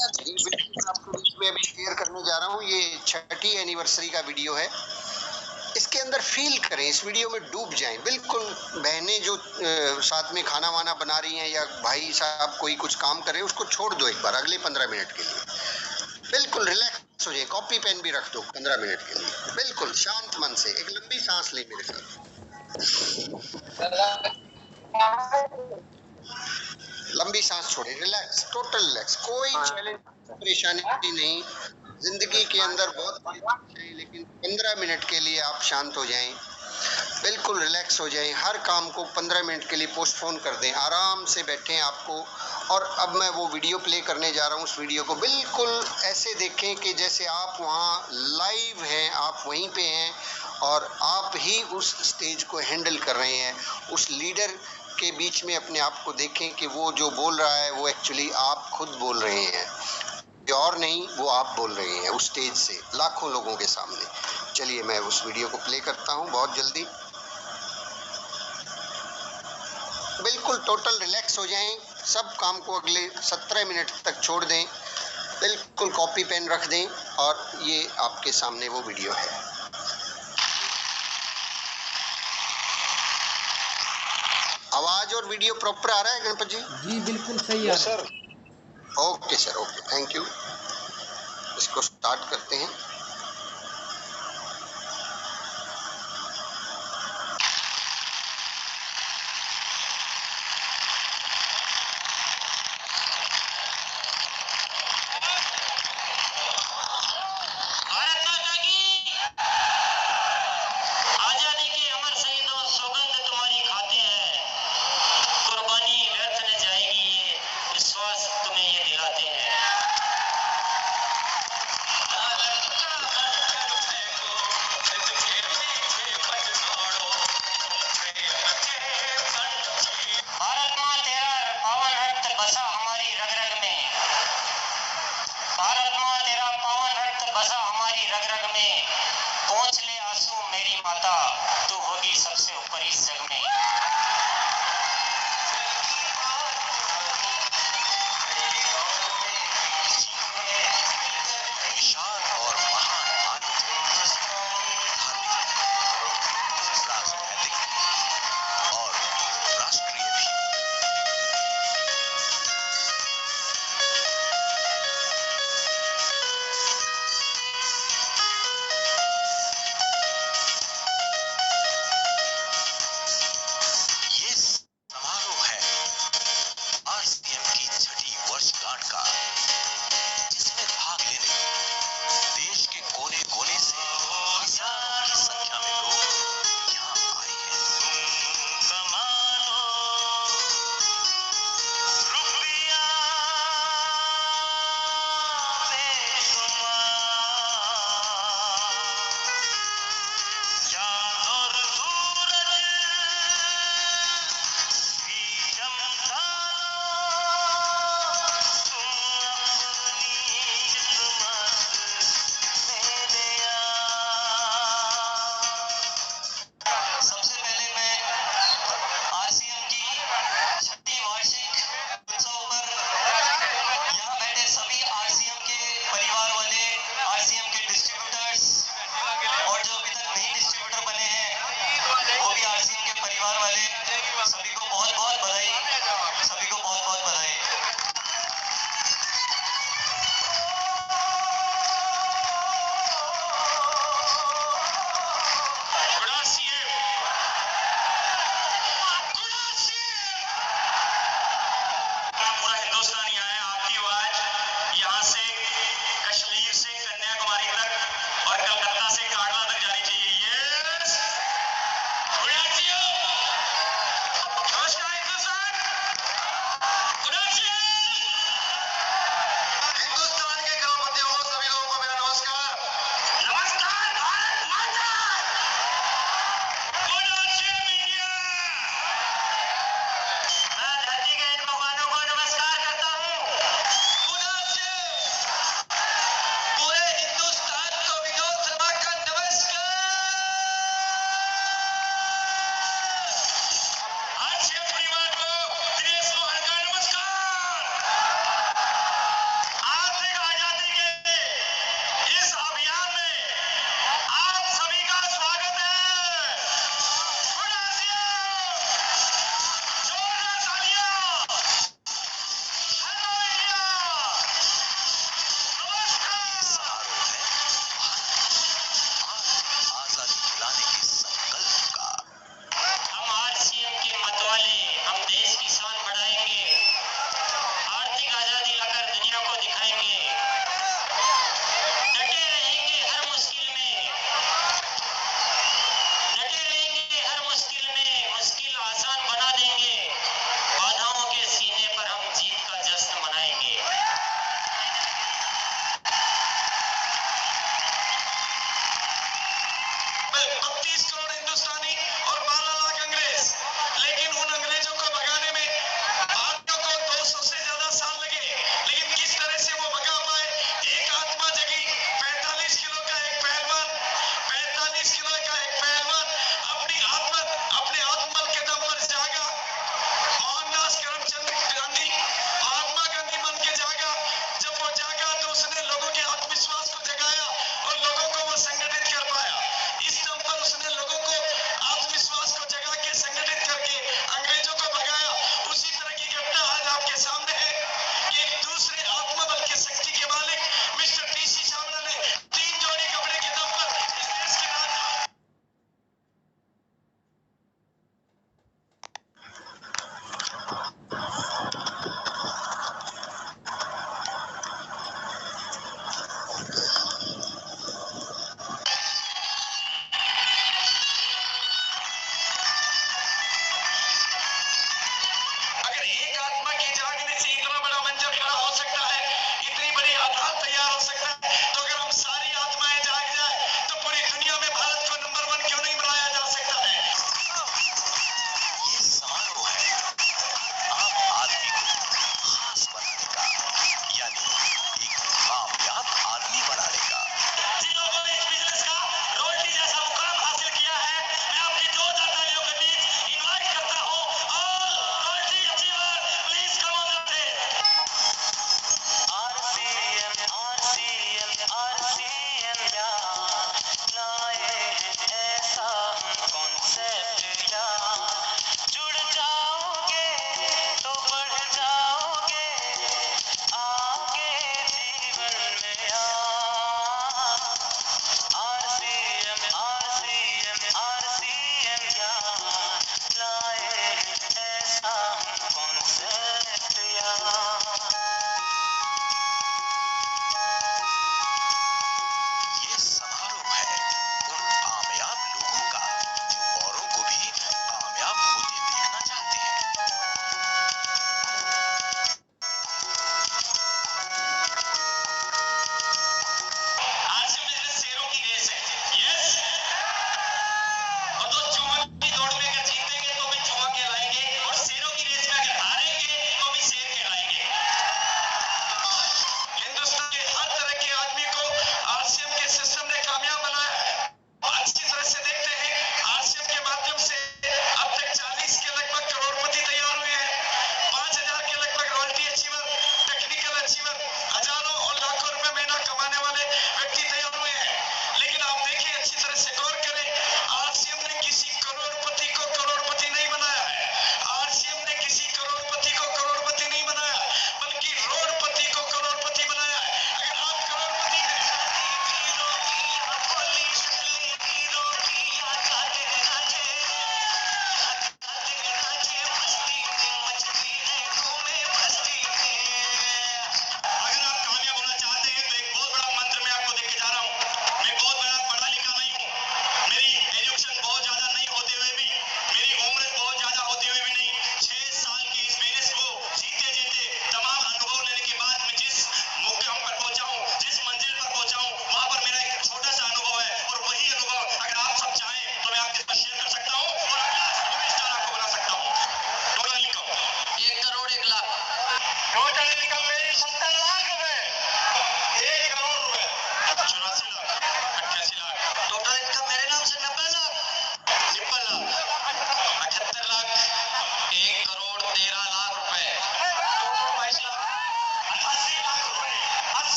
आपके बीच में अभी शेयर करने जा रहा हूँ। ये 6ठी एनिवर्सरी का वीडियो है। इसके अंदर फील करें, इस वीडियो में डूब जाएं। बिल्कुल बहनें जो साथ में खाना वाना बना रही हैं या भाई साहब कोई कुछ काम कर रहे हैं, उसको छोड़ दो एक बार अगले 15 मिनट के लिए। बिल्कुल रिलैक्स हो जाए, कॉपी पेन भी रख दो 15 मिनट के लिए। बिल्कुल शांत मन से एक लंबी सांस ले मेरे साथ। लंबी सांस छोड़े, रिलैक्स, टोटल रिलैक्स। कोई चैलेंज परेशानी नहीं। जिंदगी के अंदर बहुत है, लेकिन 15 मिनट के लिए आप शांत हो जाएं, बिल्कुल रिलैक्स हो जाएं। हर काम को 15 मिनट के लिए पोस्टपोन कर दें, आराम से बैठें आपको। और अब मैं वो वीडियो प्ले करने जा रहा हूँ। उस वीडियो को बिल्कुल ऐसे देखें कि जैसे आप वहाँ लाइव हैं, आप वहीं पे हैं और आप ही उस स्टेज को हैंडल कर रहे हैं। उस लीडर के बीच में अपने आप को देखें कि वो जो बोल रहा है वो एक्चुअली आप खुद बोल रहे हैं, और नहीं, वो आप बोल रहे हैं उस स्टेज से लाखों लोगों के सामने। चलिए मैं उस वीडियो को प्ले करता हूं बहुत जल्दी। बिल्कुल टोटल रिलैक्स हो जाएं, सब काम को अगले 17 मिनट तक छोड़ दें, बिल्कुल कॉपी पेन रख दें और ये आपके सामने वो वीडियो है। आवाज और वीडियो प्रॉपर आ रहा है गणपत जी? जी बिल्कुल सही है sir. Okay sir, okay, thank you. इसको स्टार्ट करते हैं।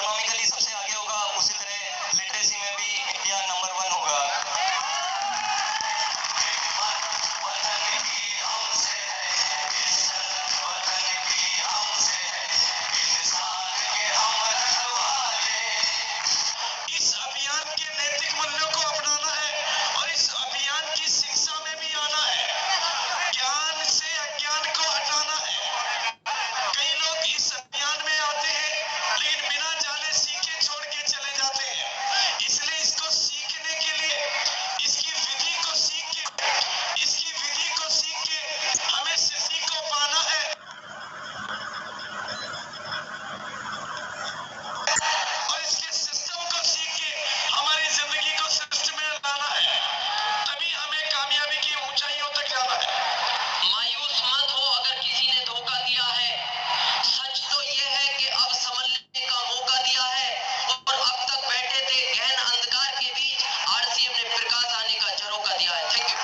इकोनॉमिकली सबसे आगे होगा, उसी तरह लिटरेसी में भी इंडिया नंबर 1 होगा। इस अभियान के नैतिक मूल्यों को अपनाना है और इस अभियान की शिक्षा में भी आना है। ज्ञान से अज्ञान को हटाना है। कई लोग इस अभियान में आते हैं लेकिन बिना जाने सीखे छोड़ के चले जाते हैं। इसलिए इसको सीखने के लिए इसकी विधि को सीख के हमें सिद्धि को पाना है और इसके सिस्टम को सीख के हमारी जिंदगी को सिस्टम में लाना है। तभी हमें कामयाबी की ऊंचाइयों तक जाना है। मायूस मत हो अगर किसी ने धोखा दिया है। सच तो यह है कि अब संभलने का मौका दिया है और अब तक बैठे थे गहन अंधकार के बीच, आरसीएम ने प्रकाश आने का झरोका दिया है। Thank you.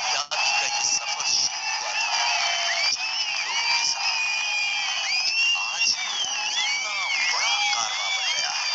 आजादी का ये सफर शुरू हुआ था लोगों के साथ, आज इतना बड़ा कारवां बन गया है।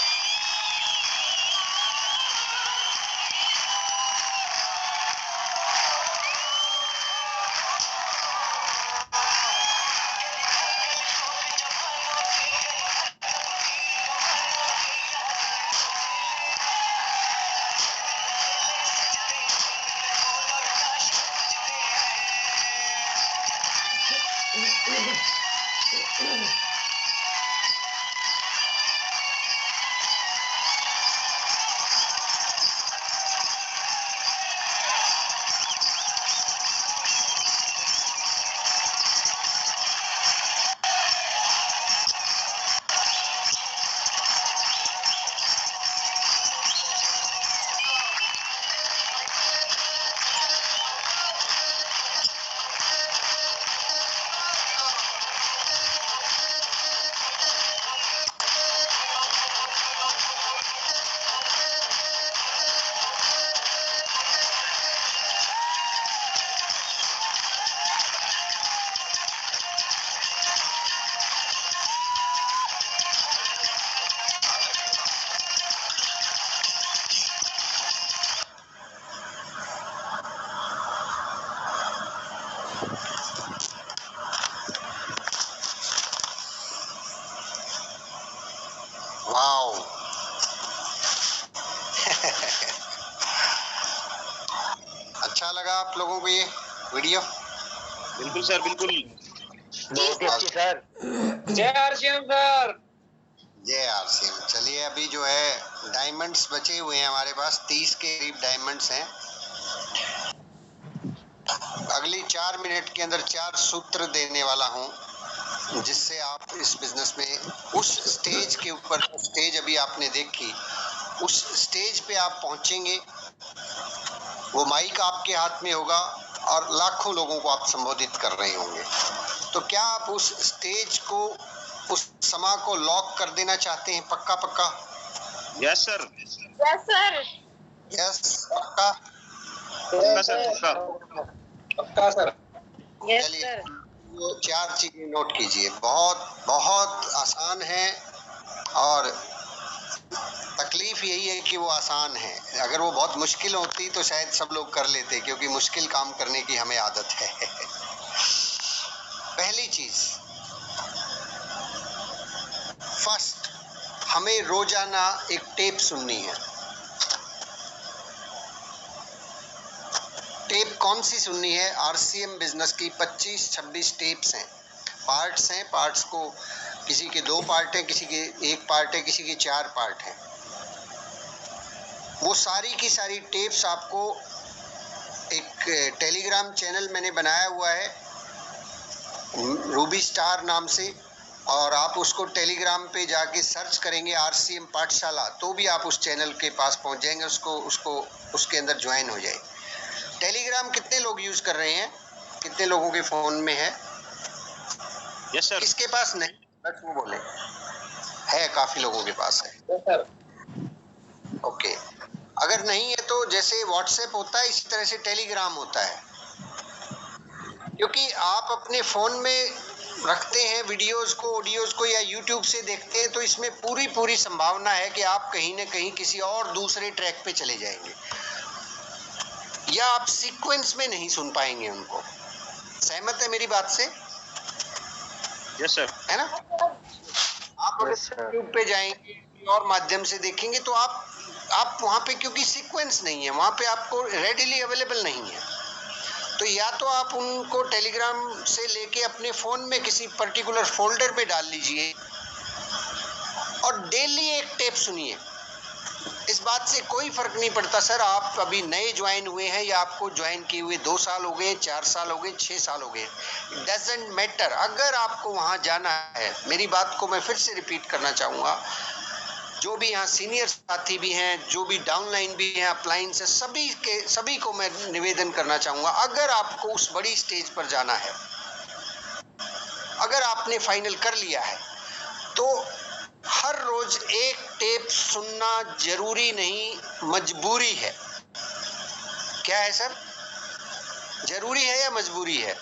वाओ। अच्छा लगा आप लोगों को ये वीडियो? बिल्कुल सर, बिल्कुल। बहुत ही अच्छी सर। जय आरसीएम सर। जय आरसीएम। चलिए, अभी जो है डायमंड्स बचे हुए हैं हमारे पास, 30 के करीब डायमंड्स हैं। अगली 4 मिनट के अंदर 4 सूत्र देने वाला हूं जिससे आप इस बिजनेस में उस स्टेज के ऊपर, स्टेज अभी आपने देखी, उस स्टेज पे आप पहुंचेंगे। वो माइक आपके हाथ में होगा और लाखों लोगों को आप संबोधित कर रहे होंगे। तो क्या आप उस स्टेज को, उस समा को लॉक कर देना चाहते हैं? पक्का पक्का? Yes sir. Yes sir. Yes पक्का? पक्का सर, पक्का। पक्का सर। यस चलिए, सर। वो 4 चीजें नोट कीजिए। बहुत बहुत आसान है और तकलीफ यही है कि वो आसान है। अगर वो बहुत मुश्किल होती तो शायद सब लोग कर लेते, क्योंकि मुश्किल काम करने की हमें आदत है। पहली चीज, फर्स्ट, हमें रोजाना एक टेप सुननी है। टेप कौन सी सुननी है? आरसीएम बिजनेस की 25-26 टेप्स हैं, पार्ट्स हैं। पार्ट्स को किसी के 2 पार्ट हैं, किसी के 1 पार्ट है, किसी के 4 पार्ट हैं। वो सारी की सारी टेप्स आपको एक टेलीग्राम चैनल मैंने बनाया हुआ है रूबी स्टार नाम से, और आप उसको टेलीग्राम पे जाके सर्च करेंगे आरसीएम पाठशाला, तो भी आप उस चैनल के पास पहुंच जाएंगे। उसको उसके अंदर ज्वाइन हो जाए। टेलीग्राम कितने लोग यूज कर रहे हैं? कितने लोगों के फोन में है? Yes sir. किसके पास नहीं? बस वो बोले। है, काफी लोगों के पास है। Yes sir. ओके। अगर नहीं है तो जैसे व्हाट्सएप होता है इसी तरह से टेलीग्राम होता है। क्योंकि आप अपने फ़ोन में रखते हैं वीडियोस को, ऑडियोज को, या यूट्यूब से देखते हैं, तो इसमें पूरी संभावना है कि आप कहीं ना कहीं किसी और दूसरे ट्रैक पे चले जाएंगे या आप सीक्वेंस में नहीं सुन पाएंगे उनको। सहमत है मेरी बात से? Yes sir. है ना? आप अगर यूट्यूब पे जाएंगे और माध्यम से देखेंगे तो आप वहाँ पे, क्योंकि सीक्वेंस नहीं है वहाँ पे, आपको रेडिली अवेलेबल नहीं है, तो या तो आप उनको टेलीग्राम से लेके अपने फ़ोन में किसी पर्टिकुलर फोल्डर में डाल लीजिए और डेली एक टेप सुनिए। इस बात से कोई फर्क नहीं पड़ता सर आप अभी नए ज्वाइन हुए हैं या आपको ज्वाइन किए हुए 2 साल हो गए, 4 साल हो गए, 6 साल हो गए, डजेंट मैटर। अगर आपको वहाँ जाना है, मेरी बात को मैं फिर से रिपीट करना चाहूँगा, जो भी यहाँ सीनियर साथी भी हैं, जो भी डाउनलाइन भी हैं, अपलाइन से सभी को मैं निवेदन करना चाहूँगा, अगर आपको उस बड़ी स्टेज पर जाना है, अगर आपने फाइनल कर लिया है, तो हर रोज एक टेप सुनना जरूरी नहीं, मजबूरी है। क्या है सर? जरूरी है या मजबूरी है?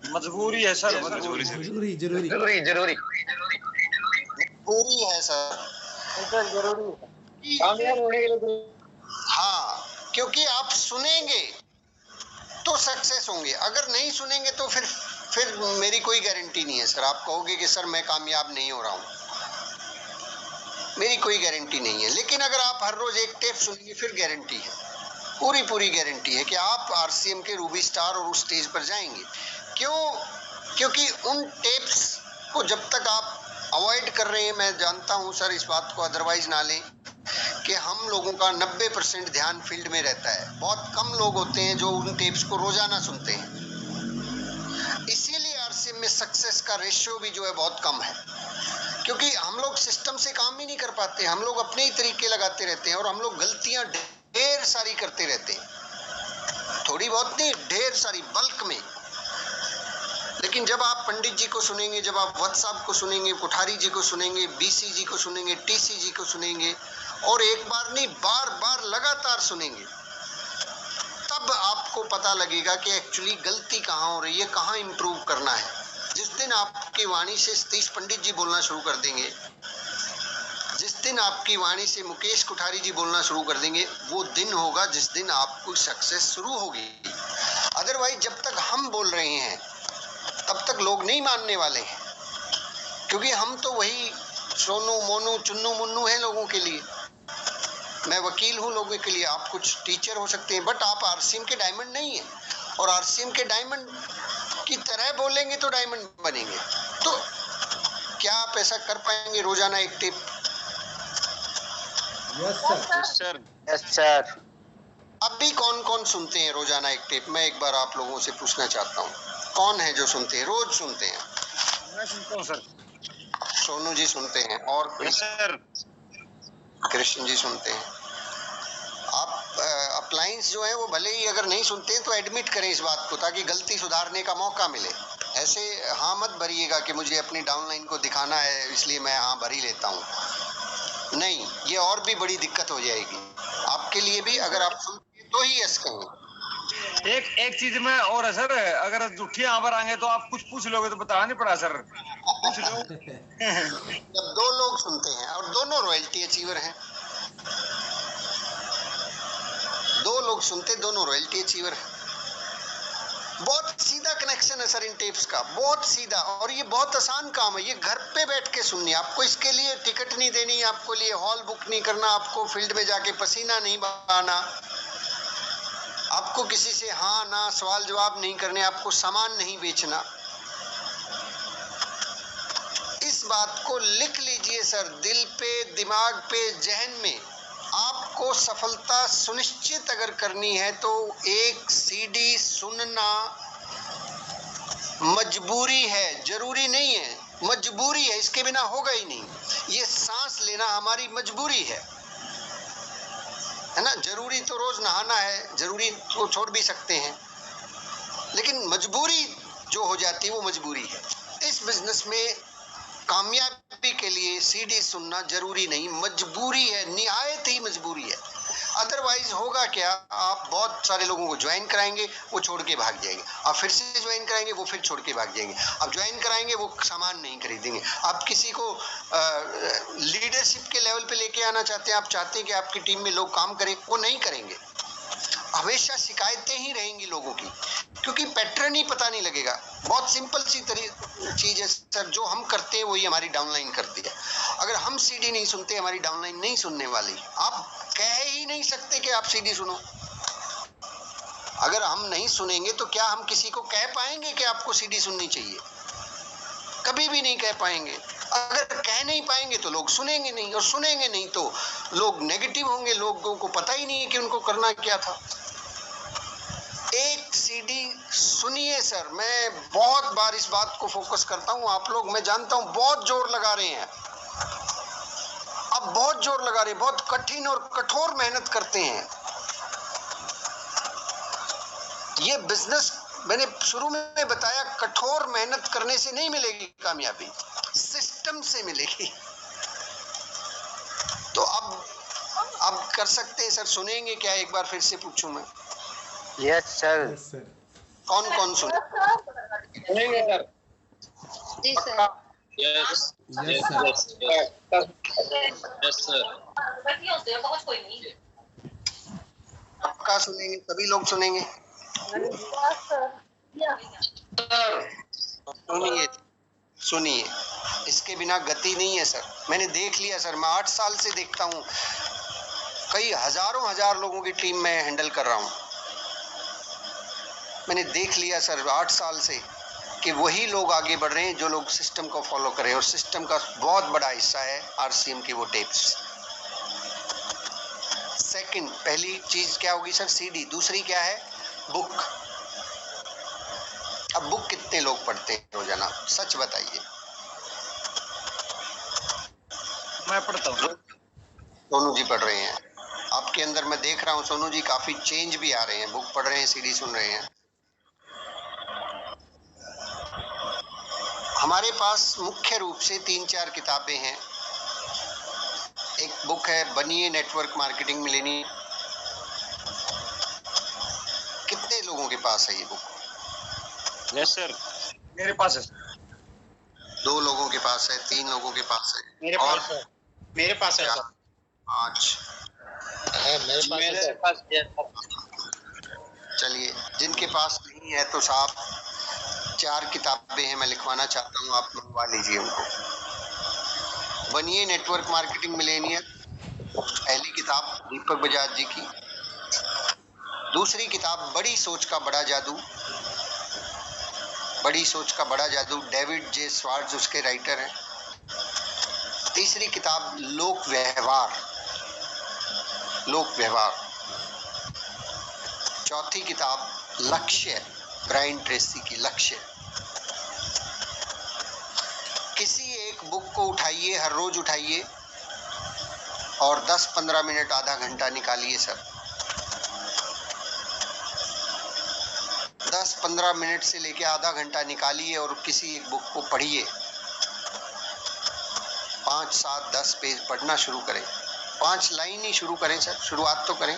मजबूरी है सर। जरूरी जरूरी जरूरी पूरी है सर, कामयाब होने के लिए। हाँ, क्योंकि आप सुनेंगे तो सक्सेस होंगे, अगर नहीं सुनेंगे तो फिर मेरी कोई गारंटी नहीं है सर। आप कहोगे कि सर मैं कामयाब नहीं हो रहा हूँ, मेरी कोई गारंटी नहीं है। लेकिन अगर आप हर रोज एक टेप सुनेंगे फिर गारंटी है, पूरी गारंटी है कि आप आरसीएम के रूबी स्टार और उस स्टेज पर जाएंगे। क्यों? क्योंकि उन टेप्स को जब तक आप अवॉइड कर रहे हैं, मैं जानता हूं सर इस बात को, अदरवाइज ना लें, कि हम लोगों का 90% ध्यान फील्ड में रहता है। बहुत कम लोग होते हैं जो उन टेप्स को रोजाना सुनते हैं, इसीलिए आरसीएम में सक्सेस का रेशियो भी जो है बहुत कम है, क्योंकि हम लोग सिस्टम से काम ही नहीं कर पाते, हम लोग अपने ही तरीके लगाते रहते हैं और हम लोग गलतियां ढेर सारी करते रहते हैं, थोड़ी बहुत नहीं, ढेर सारी, बल्क में। लेकिन जब आप पंडित जी को सुनेंगे, जब आप वत्स साहब को सुनेंगे, कोठारी जी को सुनेंगे, बीसी जी को सुनेंगे, टीसी जी को सुनेंगे, और एक बार नहीं बार बार लगातार सुनेंगे, तब आपको पता लगेगा कि एक्चुअली गलती कहाँ हो रही है, कहाँ इंप्रूव करना है। जिस दिन आपकी वाणी से सतीश पंडित जी बोलना शुरू कर देंगे, जिस दिन आपकी वाणी से मुकेश कोठारी जी बोलना शुरू कर देंगे, वो दिन होगा जिस दिन आपको सक्सेस शुरू होगी। अदरवाइज जब तक हम बोल रहे हैं तब तक लोग नहीं मानने वाले हैं, क्योंकि हम तो वही सोनू मोनू चुन्नू मुन्नू हैं लोगों के लिए। मैं वकील हूँ लोगों के लिए, आप कुछ टीचर हो सकते हैं, बट आप आरसीएम के डायमंड नहीं है, और आरसीएम के डायमंड की तरह बोलेंगे तो डायमंड बनेंगे। तो क्या आप ऐसा कर पाएंगे रोजाना एक टिप? Yes sir. अभी कौन कौन सुनते हैं रोजाना एक टिप? मैं एक बार आप लोगों से पूछना चाहता हूँ, कौन है जो सुनते हैं, रोज सुनते हैं? मैं सुनता हूँ सर। सोनू जी सुनते हैं, और यस सर। कृष्ण जी सुनते हैं। आप अप्लायंस जो है वो भले ही अगर नहीं सुनते हैं तो एडमिट करें इस बात को, ताकि गलती सुधारने का मौका मिले। ऐसे हाँ मत भरिएगा कि मुझे अपनी डाउनलाइन को दिखाना है इसलिए मैं हाँ भर ही लेता हूँ, नहीं, ये और भी बड़ी दिक्कत हो जाएगी आपके लिए भी। अगर आप सुनते हैं तो ही यस कहें। एक चीज में और है सर, अगर झूठी आंबर आएंगे तो आप कुछ पूछ लोगे तो बताना नहीं पड़ा सर, पूछ लो। जब 2 लोग सुनते हैं और दोनों रॉयल्टी अचीवर हैं, 2 लोग सुनते, दोनों रॉयल्टी अचीवर हैं। बहुत सीधा कनेक्शन है सर इन टेप्स का, बहुत सीधा, और ये बहुत आसान काम है। ये घर पे बैठ के सुननी, आपको इसके लिए टिकट नहीं देनी, आपको लिए हॉल बुक नहीं करना, आपको फील्ड में जाके पसीना नहीं बहाना, आपको किसी से हाँ ना सवाल जवाब नहीं करने, आपको सामान नहीं बेचना। इस बात को लिख लीजिए सर, दिल पे, दिमाग पे, जहन में। आपको सफलता सुनिश्चित अगर करनी है तो एक सीडी सुनना मजबूरी है, जरूरी नहीं है, मजबूरी है, इसके बिना होगा ही नहीं। ये सांस लेना हमारी मजबूरी है ना? जरूरी तो रोज नहाना है, जरूरी तो छोड़ भी सकते हैं, लेकिन मजबूरी जो हो जाती है वो मजबूरी है। इस बिजनेस में कामयाबी के लिए सीडी सुनना जरूरी नहीं, मजबूरी है, निहायत ही मजबूरी है। अदरवाइज होगा क्या, आप बहुत सारे लोगों को ज्वाइन कराएंगे, वो छोड़ के भाग जाएंगे, आप फिर से ज्वाइन कराएंगे, वो फिर छोड़ के भाग जाएंगे, आप ज्वाइन कराएंगे, वो सामान नहीं खरीदेंगे। आप किसी को लीडरशिप के लेवल पे लेके आना चाहते हैं, आप चाहते हैं कि आपकी टीम में लोग काम करें, वो नहीं करेंगे। हमेशा शिकायतें ही रहेंगी लोगों की, क्योंकि पैटर्न ही पता नहीं लगेगा। बहुत सिंपल सी चीज है सर, जो हम करते हैं वही हमारी डाउनलाइन करती है। अगर हम सीडी नहीं सुनते, हमारी डाउनलाइन नहीं सुनने वाली। आप कह ही नहीं सकते कि आप सीडी सुनो। अगर हम नहीं सुनेंगे तो क्या हम किसी को कह पाएंगे कि आपको सीडी सुननी चाहिए? कभी भी नहीं कह पाएंगे। अगर कह नहीं पाएंगे तो लोग सुनेंगे नहीं, और सुनेंगे नहीं तो लोग नेगेटिव होंगे, लोगों को पता ही नहीं है कि उनको करना क्या था। एक सीडी सुनिए सर, मैं बहुत बार इस बात को फोकस करता हूं। आप लोग, मैं जानता हूं, बहुत जोर लगा रहे हैं, अब बहुत जोर लगा रहे हैं, बहुत कठिन और कठोर मेहनत करते हैं। ये बिजनेस मैंने शुरू में बताया, कठोर मेहनत करने से नहीं मिलेगी कामयाबी, सिस्टम से मिलेगी। तो अब कर सकते हैं सर, सुनेंगे क्या? एक बार फिर से पूछूं मैं? Yes sir. कौन कौन सुने? सुनेंगे सर। जी सर। Yes sir. पक्का सुनेंगे, सभी लोग सुनेंगे। सुनिए सुनिए, इसके बिना गति नहीं है सर। मैंने देख लिया सर, मैं 8 साल से देखता हूँ, कई हजारों हजार लोगों की टीम में हैंडल कर रहा हूँ। मैंने देख लिया सर 8 साल से कि वही लोग आगे बढ़ रहे हैं जो लोग सिस्टम को फॉलो कर रहे हैं, और सिस्टम का बहुत बड़ा हिस्सा है आरसीएम की वो टेप्स। सेकंड, पहली चीज क्या होगी सर? सीडी। दूसरी क्या है? बुक। अब बुक कितने लोग पढ़ते हैं रोजाना, सच बताइए? मैं पढ़ता हूँ। सोनू जी पढ़ रहे हैं, आपके अंदर मैं देख रहा हूँ सोनू जी, काफी चेंज भी आ रहे हैं, बुक पढ़ रहे हैं, सीडी सुन रहे हैं। हमारे पास मुख्य रूप से 3-4 किताबें हैं। एक बुक है बनिए नेटवर्क मार्केटिंग मिलेनियम। कितने लोगों के पास है ये बुक? Yes sir. मेरे पास है। 2 लोगों के पास है, 3 लोगों के पास है, मेरे और पास है। मेरे पास है सर। 5। मेरे पास है। चलिए, जिनके पास नहीं है तो साहब 4 किताबें हैं, मैं लिखवाना चाहता हूँ, आप मंगवा लीजिए उनको। बनिए नेटवर्क मार्केटिंग मिलेनियम, पहली किताब दीपक बजाज जी की। दूसरी किताब बड़ी सोच का बड़ा जादू, बड़ी सोच का बड़ा जादू, डेविड जे स्वार्ट्ज उसके राइटर हैं। तीसरी किताब लोक व्यवहार, लोक व्यवहार। चौथी किताब लक्ष्य, ब्रायन ट्रेसी की लक्ष्य। किसी एक बुक को उठाइए, हर रोज उठाइए, और 10-15 मिनट, आधा घंटा निकालिए सर। 10-15 मिनट से लेके आधा घंटा निकालिए और किसी एक बुक को पढ़िए। 5, 7, 10 पेज पढ़ना शुरू करें। 5 लाइन ही शुरू करें सर, शुरुआत तो करें।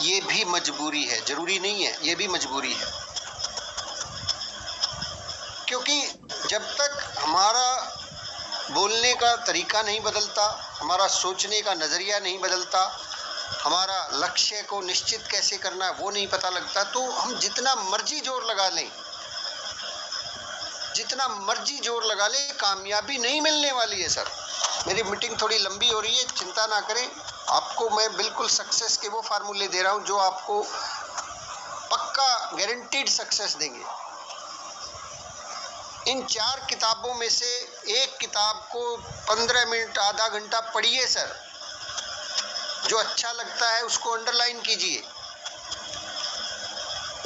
ये भी मजबूरी है, जरूरी नहीं है, ये भी मजबूरी है। क्योंकि जब तक हमारा बोलने का तरीका नहीं बदलता, हमारा सोचने का नजरिया नहीं बदलता, हमारा लक्ष्य को निश्चित कैसे करना है वो नहीं पता लगता, तो हम जितना मर्जी जोर लगा लें, जितना मर्जी जोर लगा लें, कामयाबी नहीं मिलने वाली है सर। मेरी मीटिंग थोड़ी लंबी हो रही है, चिंता ना करें, आपको मैं बिल्कुल सक्सेस के वो फार्मूले दे रहा हूं जो आपको पक्का गारंटीड सक्सेस देंगे। इन 4 किताबों में से एक किताब को 15 मिनट, आधा घंटा पढ़िए सर। जो अच्छा लगता है उसको अंडरलाइन कीजिए,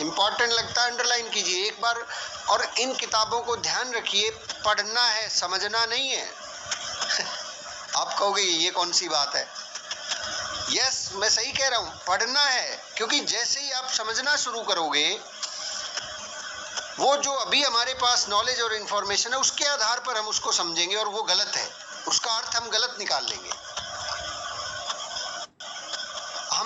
इंपॉर्टेंट लगता है अंडरलाइन कीजिए एक बार। और इन किताबों को ध्यान रखिए, पढ़ना है, समझना नहीं है। आप कहोगे ये कौन सी बात है? यस, मैं सही कह रहा हूं, पढ़ना है, क्योंकि जैसे ही आप समझना शुरू करोगे, वो जो अभी हमारे पास नॉलेज और इंफॉर्मेशन है उसके आधार पर हम उसको समझेंगे, और वो गलत है, उसका अर्थ हम गलत निकाल लेंगे।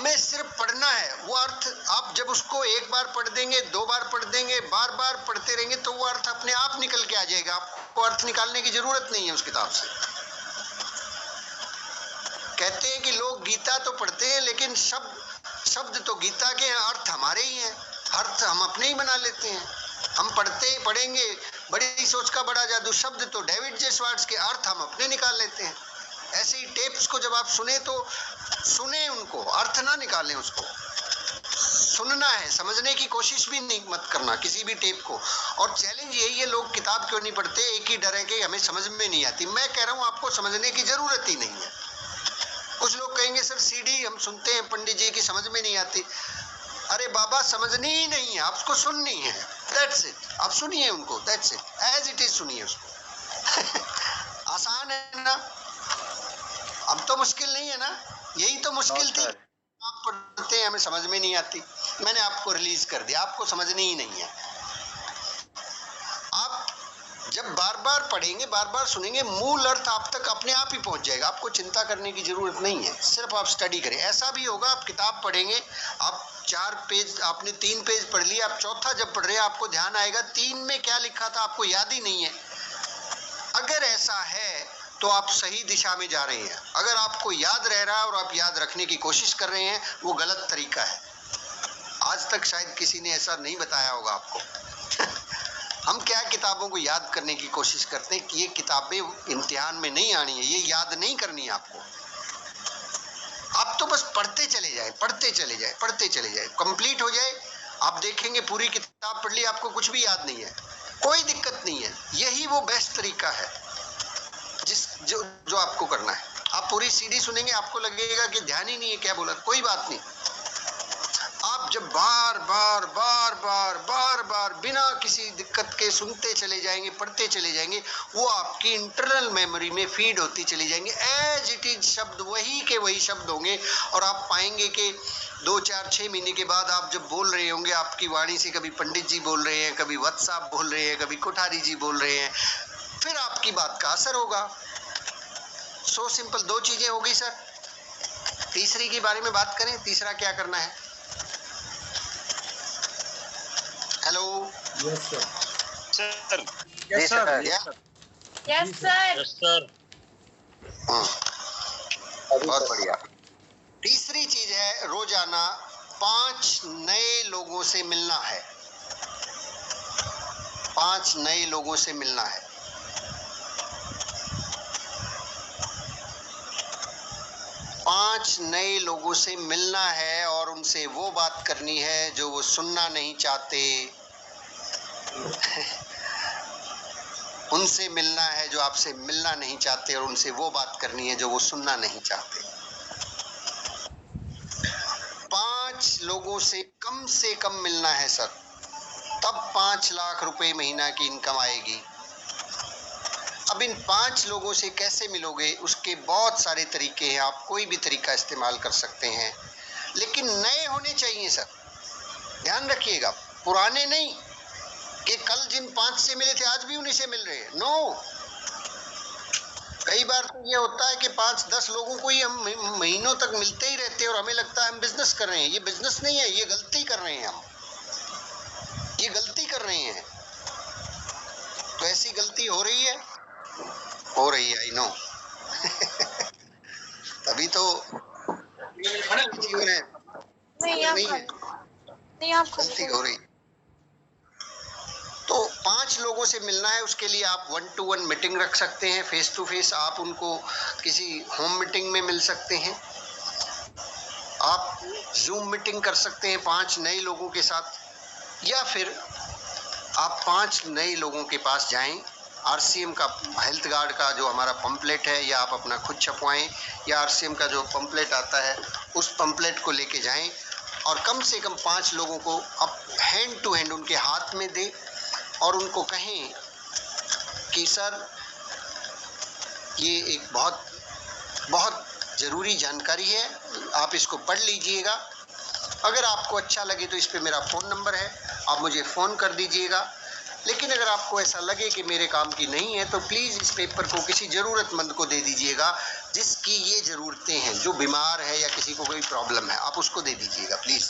हमें सिर्फ पढ़ना है। वो अर्थ आप जब उसको एक बार पढ़ देंगे, 2 बार पढ़ देंगे, बार बार पढ़ते रहेंगे तो वो अर्थ अपने आप निकल के आ जाएगा। आपको अर्थ निकालने की जरूरत नहीं है उस किताब से। कहते हैं कि लोग गीता तो पढ़ते हैं लेकिन शब्द तो गीता के हैं, अर्थ हमारे ही हैं, अर्थ हम अपने ही बना लेते हैं। हम पढ़ेंगे बड़ी सोच का बड़ा जादू, शब्द तो डेविड जे स्वार्ट्ज के, अर्थ हम अपने निकाल लेते हैं। ऐसे ही टेप्स को जब आप सुने तो सुने उनको, अर्थ ना निकालें उसको। सुनना है, समझने की कोशिश भी नहीं मत करना किसी भी टेप को। और चैलेंज यही है, लोग किताब क्यों नहीं पढ़ते, एक ही डर है कि हमें समझ में नहीं आती। मैं कह रहा हूँ आपको समझने की जरूरत ही नहीं है। कुछ लोग कहेंगे सर सीडी हम सुनते हैं पंडित जी की, समझ में नहीं आती। अरे बाबा समझनी ही नहीं है, आपको सुननी है, दैट्स इट। आप सुनिए उनको, that's it, as it is सुनिए उसको। आसान है ना, अब तो मुश्किल नहीं है ना, यही तो मुश्किल थी। आप पढ़ते हैं हमें समझ में नहीं आती, मैंने आपको रिलीज कर दिया, आपको समझनी ही नहीं है। आप जब बार बार पढ़ेंगे, बार बार सुनेंगे, मूल अर्थ आप तक अपने आप ही पहुंच जाएगा। आपको चिंता करने की जरूरत नहीं है, सिर्फ आप स्टडी करें। ऐसा भी होगा आप किताब पढ़ेंगे, आप 4 पेज, आपने 3 पेज पढ़ लिया, आप चौथा जब पढ़ रहे हैं आपको ध्यान आएगा 3 में क्या लिखा था आपको याद ही नहीं है। अगर ऐसा है तो आप सही दिशा में जा रहे हैं। अगर आपको याद रह रहा है और आप याद रखने की कोशिश कर रहे हैं, वो गलत तरीका है। आज तक शायद किसी ने ऐसा नहीं बताया होगा आपको। हम क्या किताबों को याद करने की कोशिश करते हैं कि ये किताबें इम्तिहान में नहीं आनी है, ये याद नहीं करनी है आपको। आप तो बस पढ़ते चले जाए, पढ़ते चले जाए, पढ़ते चले जाए, कंप्लीट हो जाए। आप देखेंगे पूरी किताब पढ़ ली, आपको कुछ भी याद नहीं है, कोई दिक्कत नहीं है। यही वो बेस्ट तरीका है जो आपको करना है। आप पूरी सीडी सुनेंगे, आपको लगेगा कि ध्यान ही नहीं है क्या बोला, कोई बात नहीं। आप जब बार बार बार बार बार बार बिना किसी दिक्कत के सुनते चले जाएंगे, पढ़ते चले जाएंगे, वो आपकी इंटरनल मेमोरी में फीड होती चली जाएंगे। एज इट इज शब्द वही के वही शब्द होंगे। और आप पाएंगे कि 2, 4, 6 महीने के बाद आप जब बोल रहे होंगे, आपकी वाणी से कभी पंडित जी बोल रहे हैं, कभी वत्स साहब बोल रहे हैं, कभी कोठारी जी बोल रहे हैं, फिर आपकी बात का असर होगा। So simple. 2 चीजें हो गई सर। तीसरी के बारे में बात करें, तीसरा क्या करना है? Hello. Yes sir. Sir yes sir. Yes sir. Sir. बहुत बढ़िया। तीसरी चीज है, रोजाना 5 नए लोगों से मिलना है। 5 नए लोगों से मिलना है। 5 नए लोगों से मिलना है और उनसे वो बात करनी है जो वो सुनना नहीं चाहते। उनसे मिलना है जो आपसे मिलना नहीं चाहते और उनसे वो बात करनी है जो वो सुनना नहीं चाहते। 5 लोगों से कम मिलना है सर, तब 5 लाख रुपए महीना की इनकम आएगी। अब इन 5 लोगों से कैसे मिलोगे, उसके बहुत सारे तरीके हैं। आप कोई भी तरीका इस्तेमाल कर सकते हैं, लेकिन नए होने चाहिए सर। ध्यान रखिएगा, पुराने नहीं कि कल जिन 5 से मिले थे आज भी उन्हीं से मिल रहे हैं। नो, कई बार तो ये होता है कि 5-10 लोगों को ही हम महीनों तक मिलते ही रहते हैं और हमें लगता है हम बिजनेस कर रहे हैं। ये बिजनेस नहीं है, ये गलती कर रहे हैं हम, ये गलती कर रहे हैं। तो ऐसी गलती हो रही है, आई नो। तभी तो जीवन है, नहीं है, गलती हो रही। तो 5 लोगों से मिलना है, उसके लिए आप 1-to-1 मीटिंग रख सकते हैं, फेस टू फेस। आप उनको किसी होम मीटिंग में मिल सकते हैं, आप जूम मीटिंग कर सकते हैं 5 नए लोगों के साथ, या फिर आप 5 नए लोगों के पास जाएं। आरसीएम का, हेल्थ गार्ड का जो हमारा पंपलेट है, या आप अपना खुद छपवाएं, या आरसीएम का जो पंपलेट आता है उस पंपलेट को लेके जाएं और कम से कम 5 लोगों को अब हैंड टू हैंड उनके हाथ में दें और उनको कहें कि सर ये एक बहुत बहुत ज़रूरी जानकारी है, आप इसको पढ़ लीजिएगा। अगर आपको अच्छा लगे तो इस पे मेरा फ़ोन नंबर है, आप मुझे फ़ोन कर दीजिएगा। लेकिन अगर आपको ऐसा लगे कि मेरे काम की नहीं है तो प्लीज़ इस पेपर को किसी ज़रूरतमंद को दे दीजिएगा, जिसकी ये ज़रूरतें हैं, जो बीमार है या किसी को कोई प्रॉब्लम है, आप उसको दे दीजिएगा प्लीज़।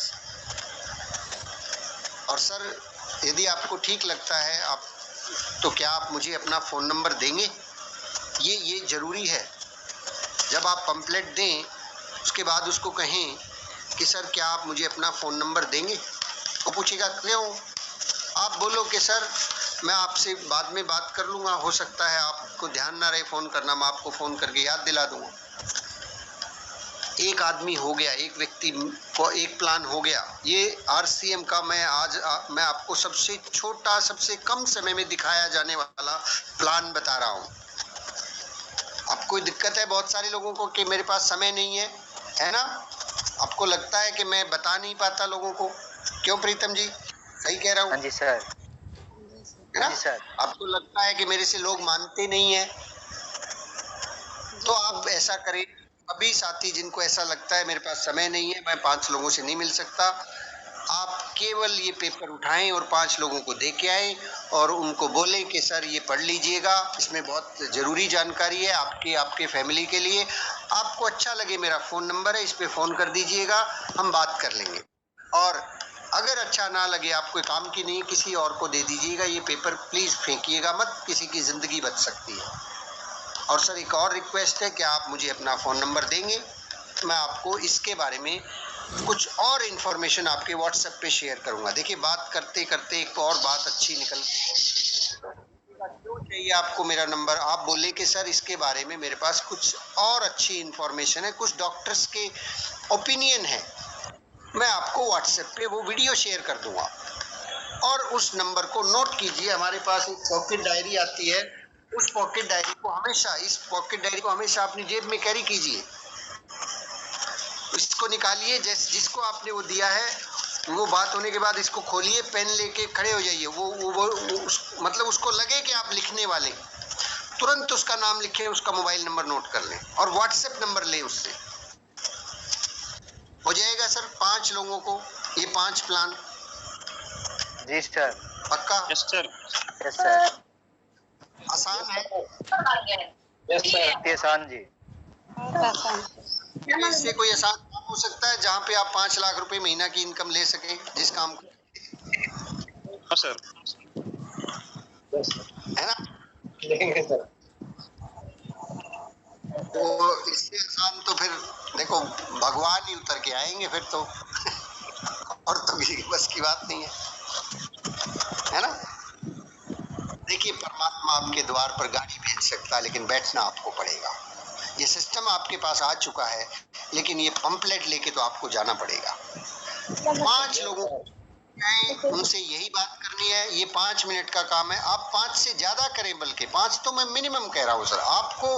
और सर, यदि आपको ठीक लगता है आप तो क्या आप मुझे अपना फ़ोन नंबर देंगे? ये ज़रूरी है। जब आप पंपलेट दें उसके बाद उसको कहें कि सर क्या आप मुझे अपना फ़ोन नंबर देंगे, वो पूछेगा क्यों? आप बोलो कि सर मैं आपसे बाद में बात कर लूँगा, हो सकता है आपको ध्यान ना रहे फ़ोन करना, मैं आपको फ़ोन करके याद दिला दूँगा। एक आदमी हो गया, एक व्यक्ति को एक प्लान हो गया। ये RCM का मैं मैं आपको सबसे छोटा, सबसे कम समय में दिखाया जाने वाला प्लान बता रहा हूँ। अब कोई दिक्कत है बहुत सारे लोगों को कि मेरे पास समय नहीं है ना? आपको लगता है कि मैं बता नहीं पाता लोगों को, क्यों प्रीतम जी? सही कह रहा हूँ? हाँ जी सर, है ना? जी सर। आपको लगता है कि मेरे से लोग मानते नहीं है, तो आप ऐसा करें। अभी साथी जिनको ऐसा लगता है मेरे पास समय नहीं है, मैं 5 लोगों से नहीं मिल सकता, आप केवल ये पेपर उठाएं और 5 लोगों को दे के आएं और उनको बोलें कि सर ये पढ़ लीजिएगा, इसमें बहुत ज़रूरी जानकारी है आपके फैमिली के लिए। आपको अच्छा लगे, मेरा फ़ोन नंबर है, इस पर फ़ोन कर दीजिएगा, हम बात कर लेंगे। और अगर अच्छा ना लगे, आपको काम की नहीं, किसी और को दे दीजिएगा। ये पेपर प्लीज़ फेंकिएगा मत, किसी की ज़िंदगी बच सकती है। और सर एक और रिक्वेस्ट है कि आप मुझे अपना फ़ोन नंबर देंगे, मैं आपको इसके बारे में कुछ और इन्फॉर्मेशन आपके व्हाट्सएप पे शेयर करूंगा। देखिए बात करते करते एक और बात अच्छी निकल क्यों चाहिए आपको मेरा नंबर? आप बोले कि सर इसके बारे में मेरे पास कुछ और अच्छी इन्फॉर्मेशन है, कुछ डॉक्टर्स के ओपिनियन है, मैं आपको व्हाट्सएप पे वो वीडियो शेयर कर दूंगा। और उस नंबर को नोट कीजिए, हमारे पास एक पॉकेट डायरी आती है, उस पॉकेट डायरी को हमेशा, इस पॉकेट डायरी को हमेशा अपनी जेब में कैरी कीजिए। इसको निकालिए, जिसको आपने वो दिया है, वो बात होने के बाद इसको खोलिए, पेन लेके खड़े हो जाइए। मतलब उसको लगे कि आप लिखने वाले, तुरंत उसका नाम लिखें, उसका मोबाइल नंबर नोट कर लें और व्हाट्सएप नंबर लें उससे। हो जाएगा सर 5 लोगों को ये 5 प्लान? जी सर। पक्का? Yes sir. Yes sir. आसान है? Yes sir. आसान जी। इससे कोई आसान काम हो सकता है जहाँ पे आप 5 लाख रुपए महीना की इनकम ले सके जिस काम को? हाँ सर। है ना? लेंगे सर। तो इससे आसान तो फिर देखो भगवान ही उतर के आएंगे फिर तो और तो किसी की बस की बात नहीं है ना? देखिए परमात्मा आपके द्वार पर गाड़ी भेज सकता है, लेकिन बैठना आपको पड़ेगा। ये सिस्टम आपके पास आ चुका है, लेकिन ये पंपलेट लेके तो आपको जाना पड़ेगा। 5 लोगों उनसे यही बात करनी है। ये 5 मिनट का काम है, आप 5 से ज्यादा करें, बल्कि 5 तो मैं मिनिमम कह रहा हूँ सर आपको,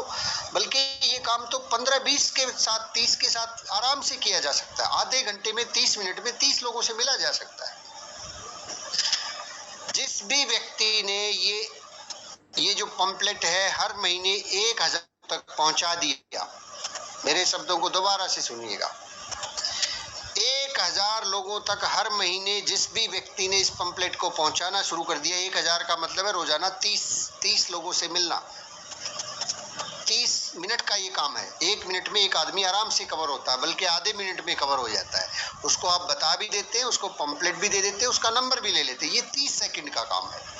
बल्कि ये काम तो 15-20 के साथ, 30 के साथ आराम से किया जा सकता है। आधे घंटे में, 30 मिनट में 30 लोगों से मिला जा सकता है। जिस भी व्यक्ति ने ये जो पंपलेट है हर महीने 1000 तक पहुंचा दिया, मेरे शब्दों को दोबारा से सुनिएगा, 1000 लोगों तक हर महीने जिस भी व्यक्ति ने इस पंपलेट को पहुंचाना शुरू कर दिया, 1000 का मतलब है रोजाना 30 लोगों से मिलना। 30 मिनट का ये काम है, 1 मिनट में एक आदमी आराम से कवर होता है, बल्कि आधे मिनट में कवर हो जाता है। उसको आप बता भी देते हैं, उसको पंपलेट भी दे देते हैं, उसका नंबर भी ले लेते हैं। ये 30 सेकंड का काम है।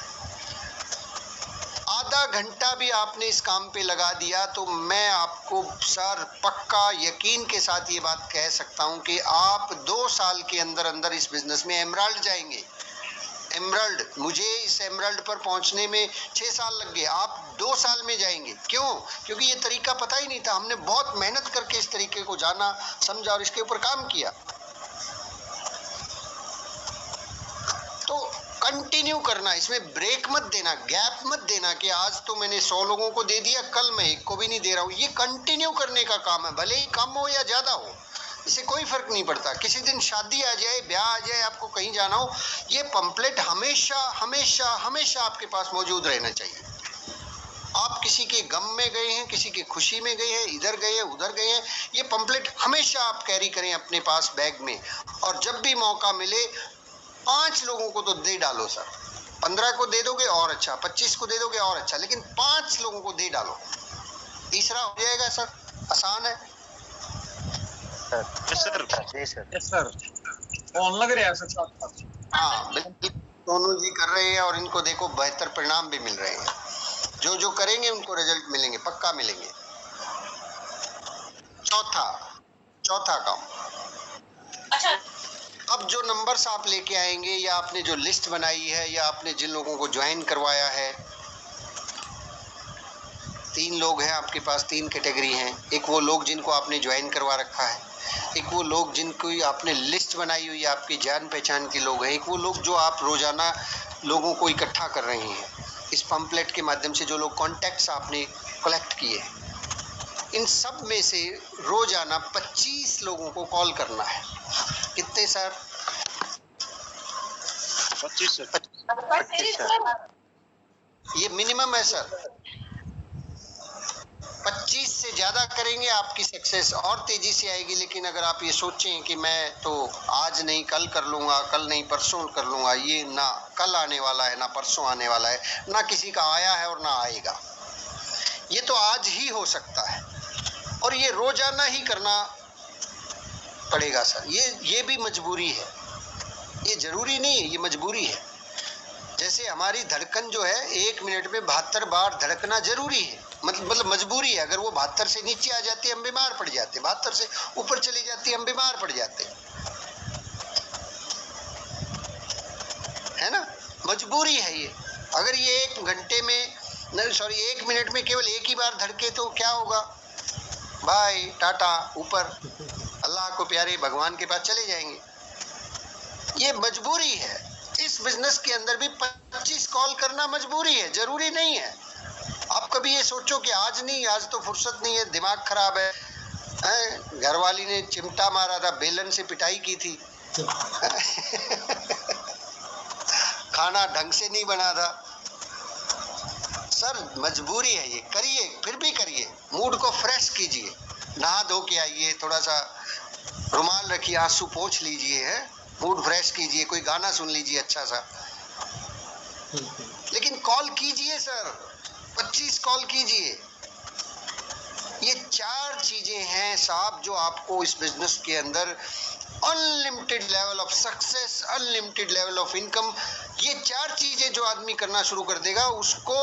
आधा घंटा भी आपने इस काम पे लगा दिया तो मैं आपको सर पक्का यकीन के साथ ये बात कह सकता हूं कि आप 2 साल के अंदर अंदर इस बिजनेस में एमराल्ड जाएंगे। एमराल्ड, मुझे इस एमराल्ड पर पहुंचने में 6 साल लग गए, आप 2 साल में जाएंगे। क्यों? क्योंकि ये तरीका पता ही नहीं था, हमने बहुत मेहनत करके इस तरीके को जाना, समझा और इसके ऊपर काम किया। तो कंटिन्यू करना, इसमें ब्रेक मत देना, गैप मत देना कि आज तो मैंने 100 लोगों को दे दिया, कल मैं 1 को भी नहीं दे रहा हूँ। ये कंटिन्यू करने का काम है, भले ही कम हो या ज़्यादा हो, इससे कोई फर्क नहीं पड़ता। किसी दिन शादी आ जाए, ब्याह आ जाए, आपको कहीं जाना हो, ये पंपलेट हमेशा हमेशा हमेशा आपके पास मौजूद रहना चाहिए। आप किसी के गम में गए हैं, किसी की खुशी में गए हैं, इधर गए हैं, उधर गए हैं, ये पंपलेट हमेशा आप कैरी करें अपने पास बैग में। और जब भी मौका मिले 5 लोगों को तो दे डालो सर, 15 को दे दोगे और अच्छा, 25 को दे दोगे और अच्छा, लेकिन 5 लोगों को दे डालो, तीसरा हो जाएगा सर। आसान है सर जी सर। यस सर, फोन लग रहा है सर साथ। हाँ बिल्कुल, दोनों जी कर रहे हैं और इनको देखो बेहतर परिणाम भी मिल रहे हैं। जो जो करेंगे उनको रिजल्ट मिलेंगे, पक्का मिलेंगे। चौथा काम, अच्छा, अब जो नंबर्स आप लेके आएंगे या आपने जो लिस्ट बनाई है या आपने जिन लोगों को ज्वाइन करवाया है, 3 लोग हैं आपके पास, 3 कैटेगरी हैं। एक वो लोग जिनको आपने ज्वाइन करवा रखा है, एक वो लोग जिनको आपने लिस्ट बनाई हुई है, आपकी जान पहचान के लोग हैं, एक वो लोग जो आप रोजाना लोगों को इकट्ठा कर रहे हैं इस पंपलेट के माध्यम से, जो लोग कॉन्टैक्ट्स आपने कलेक्ट किए हैं। इन सब में से रोजाना 25 लोगों को कॉल करना है। कितने सर? 25 सर। 25 सर। ये मिनिमम है सर। 25 से ज्यादा करेंगे आपकी सक्सेस और तेजी से आएगी। लेकिन अगर आप ये सोचें कि मैं तो आज नहीं कल कर लूंगा, कल नहीं परसों कर लूंगा, ये ना कल आने वाला है ना परसों आने वाला है, ना किसी का आया है और ना आएगा। ये तो आज ही हो सकता है और ये रोजाना ही करना पड़ेगा सर। ये भी मजबूरी है, ये जरूरी नहीं है, ये मजबूरी है। जैसे हमारी धड़कन जो है 1 मिनट में 72 बार धड़कना जरूरी है, मतलब मजबूरी है। अगर वो 72 से नीचे आ जाती है हम बीमार पड़ जाते, 72 से ऊपर चली जाती है हम बीमार पड़ जाते, है ना। मजबूरी है ये। अगर ये 1 घंटे में, नहीं सॉरी 1 मिनट में केवल एक ही बार धड़के तो क्या होगा? बाय टाटा, ऊपर अल्लाह को प्यारे भगवान के पास चले जाएंगे। ये मजबूरी है। इस बिजनेस के अंदर भी 25 कॉल करना मजबूरी है, जरूरी नहीं है। आप कभी ये सोचो कि आज नहीं, आज तो फुर्सत नहीं है, दिमाग खराब है, घरवाली ने चिमटा मारा था, बेलन से पिटाई की थी खाना ढंग से नहीं बना था। सर मजबूरी है ये, करिए, फिर भी करिए। मूड को फ्रेश कीजिए, नहा धो के आइए, थोड़ा सा रुमाल रखिए, आंसू पोंछ लीजिए, है मूड फ्रेश कीजिए, कोई गाना सुन लीजिए अच्छा सा, लेकिन कॉल कीजिए सर, 25 कॉल कीजिए। ये 4 चीजें हैं साहब जो आपको इस बिजनेस के अंदर unlimited level of success, unlimited level of income, ये 4 चीजें जो आदमी करना शुरू कर देगा, उसको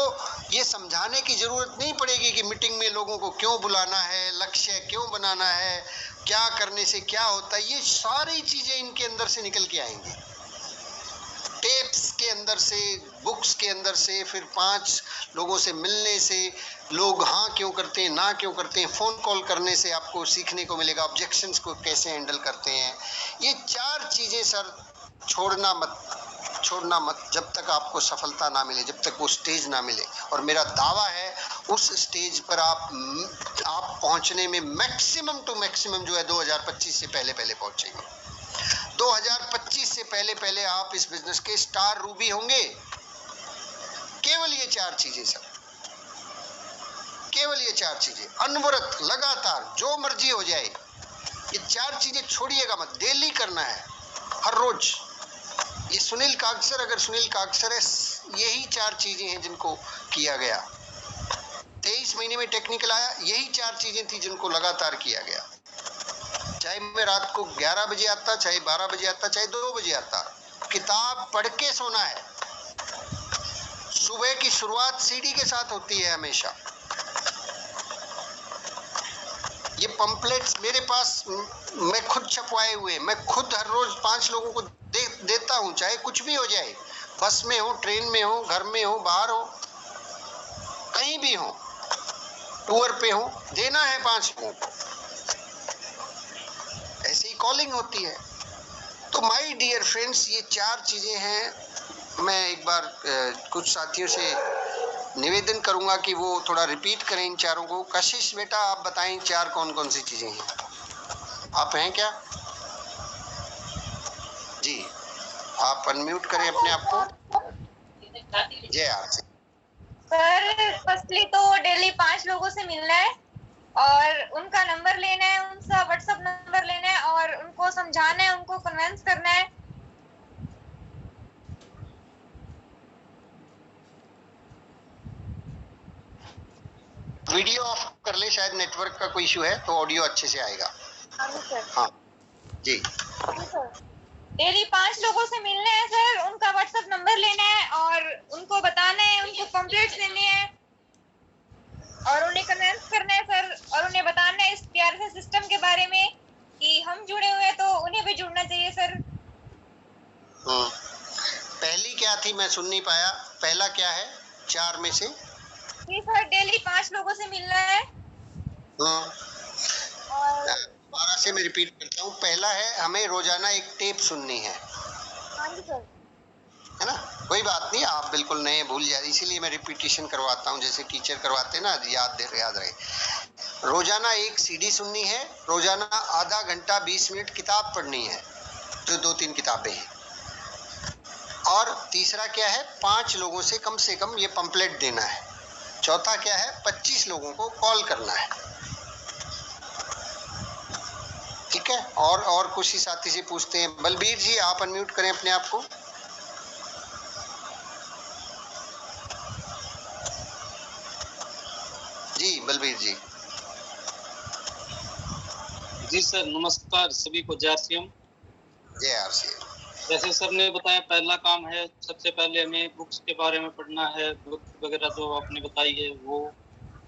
ये समझाने की जरूरत नहीं पड़ेगी कि मीटिंग में लोगों को क्यों बुलाना है, लक्ष्य क्यों बनाना है, क्या करने से क्या होता है। ये सारी चीजें इनके अंदर से निकल के आएंगी, टेप्स के अंदर से, बुक्स के अंदर से, फिर 5 लोगों से मिलने से, लोग हाँ क्यों करते हैं, ना क्यों करते हैं, फ़ोन कॉल करने से आपको सीखने को मिलेगा, ऑब्जेक्शंस को कैसे हैंडल करते हैं। ये 4 चीज़ें सर छोड़ना मत जब तक आपको सफलता ना मिले, जब तक वो स्टेज ना मिले। और मेरा दावा है उस स्टेज पर आप पहुंचने में मैक्सिमम टू मैक्सिमम जो है 2025 से पहले पहुंचेंगे। 2025 से पहले आप इस बिजनेस के स्टार रूबी होंगे। केवल ये 4 चीजें सर, केवल ये 4 चीजें, अनवरत लगातार जो मर्जी हो जाए, ये 4 चीजें छोड़िएगा मत, डेली करना है, हर रोज। ये सुनील कागसर, अगर सुनील कागसर है, यही 4 चीजें हैं जिनको किया गया। 23 महीने में टेक्निकल आया, यही 4 चीजें थी जिनको लगातार किया गया। चाहे मैं रात को 11 बजे आता, चाहे 12 बजे आता, चाहे 2 बजे आता, किताब पढ़ के सोना है। सुबह की शुरुआत सीढ़ी के साथ होती है हमेशा। ये पंपलेट्स मेरे पास मैं खुद छपवाए हुए, मैं खुद हर रोज 5 लोगों को देता हूँ, चाहे कुछ भी हो जाए, बस में हो, ट्रेन में हो, घर में हो, बाहर हो, कहीं भी हो, टूर पे हो, देना है 5 लोगों को। ऐसे ही कॉलिंग होती है। तो माय डियर फ्रेंड्स, ये 4 चीजें हैं। मैं एक बार कुछ साथियों से निवेदन करूंगा कि वो थोड़ा रिपीट करें इन 4 को। कशिश बेटा आप बताएं 4 कौन कौन सी चीजें हैं? आप हैं क्या? जी, आप अनम्यूट करें अपने आप को। जय आरती। सर फर्स्टली तो डेली 5 लोगों से मिलना है और उनका नंबर लेना है, उनका व्हाट्सएप नंबर लेना है और उनको समझाना है, उनको कन्विंस करना है। वीडियो ऑफ कर ले, शायद नेटवर्क का कोई इशू है, तो ऑडियो अच्छे से आएगा। हाँ जी डेली 5 लोगों से मिलना है सर, उनका व्हाट्सएप नंबर लेना है और उनको बताना है, उनको कंप्लेंट्स देनी है और उन्हें कन्विंस करना है सर, और उन्हें बताना है इस प्यार से सिस्टम के बारे में कि हम जुड़े हुए हैं तो उन्हें भी जुड़ना चाहिए सर। पहली क्या थी, मैं सुन नहीं पाया, पहला क्या है 4 में से? जी सर, डेली 5 लोगों से मिलना है। और दोबारा से मैं रिपीट करता हूँ, पहला है हमें रोजाना एक टेप सुननी है। हाँ जी सर। है ना, कोई बात नहीं, आप बिल्कुल नए भूल जाए, इसीलिए मैं रिपीटिशन करवाता हूँ, जैसे टीचर करवाते हैं ना, याद रहे। रोजाना एक सीडी सुननी है, रोजाना आधा घंटा 20 मिनट किताब पढ़नी है, जो 2-3 किताबें हैं। और तीसरा क्या है, 5 लोगों से कम ये पंपलेट देना है। चौथा क्या है, 25 लोगों को कॉल करना है। ठीक है, और कुछ ही साथी से पूछते हैं। बलबीर जी, आप अनम्यूट करें अपने आप को। जी बलबीर जी। जी सर, नमस्कार सभी को। जय आरसीएम। जय आरसीएम। जैसे सर ने बताया, पहला काम है, सबसे पहले हमें बुक्स के बारे में पढ़ना है, बुक वगैरह जो आपने बताई है वो।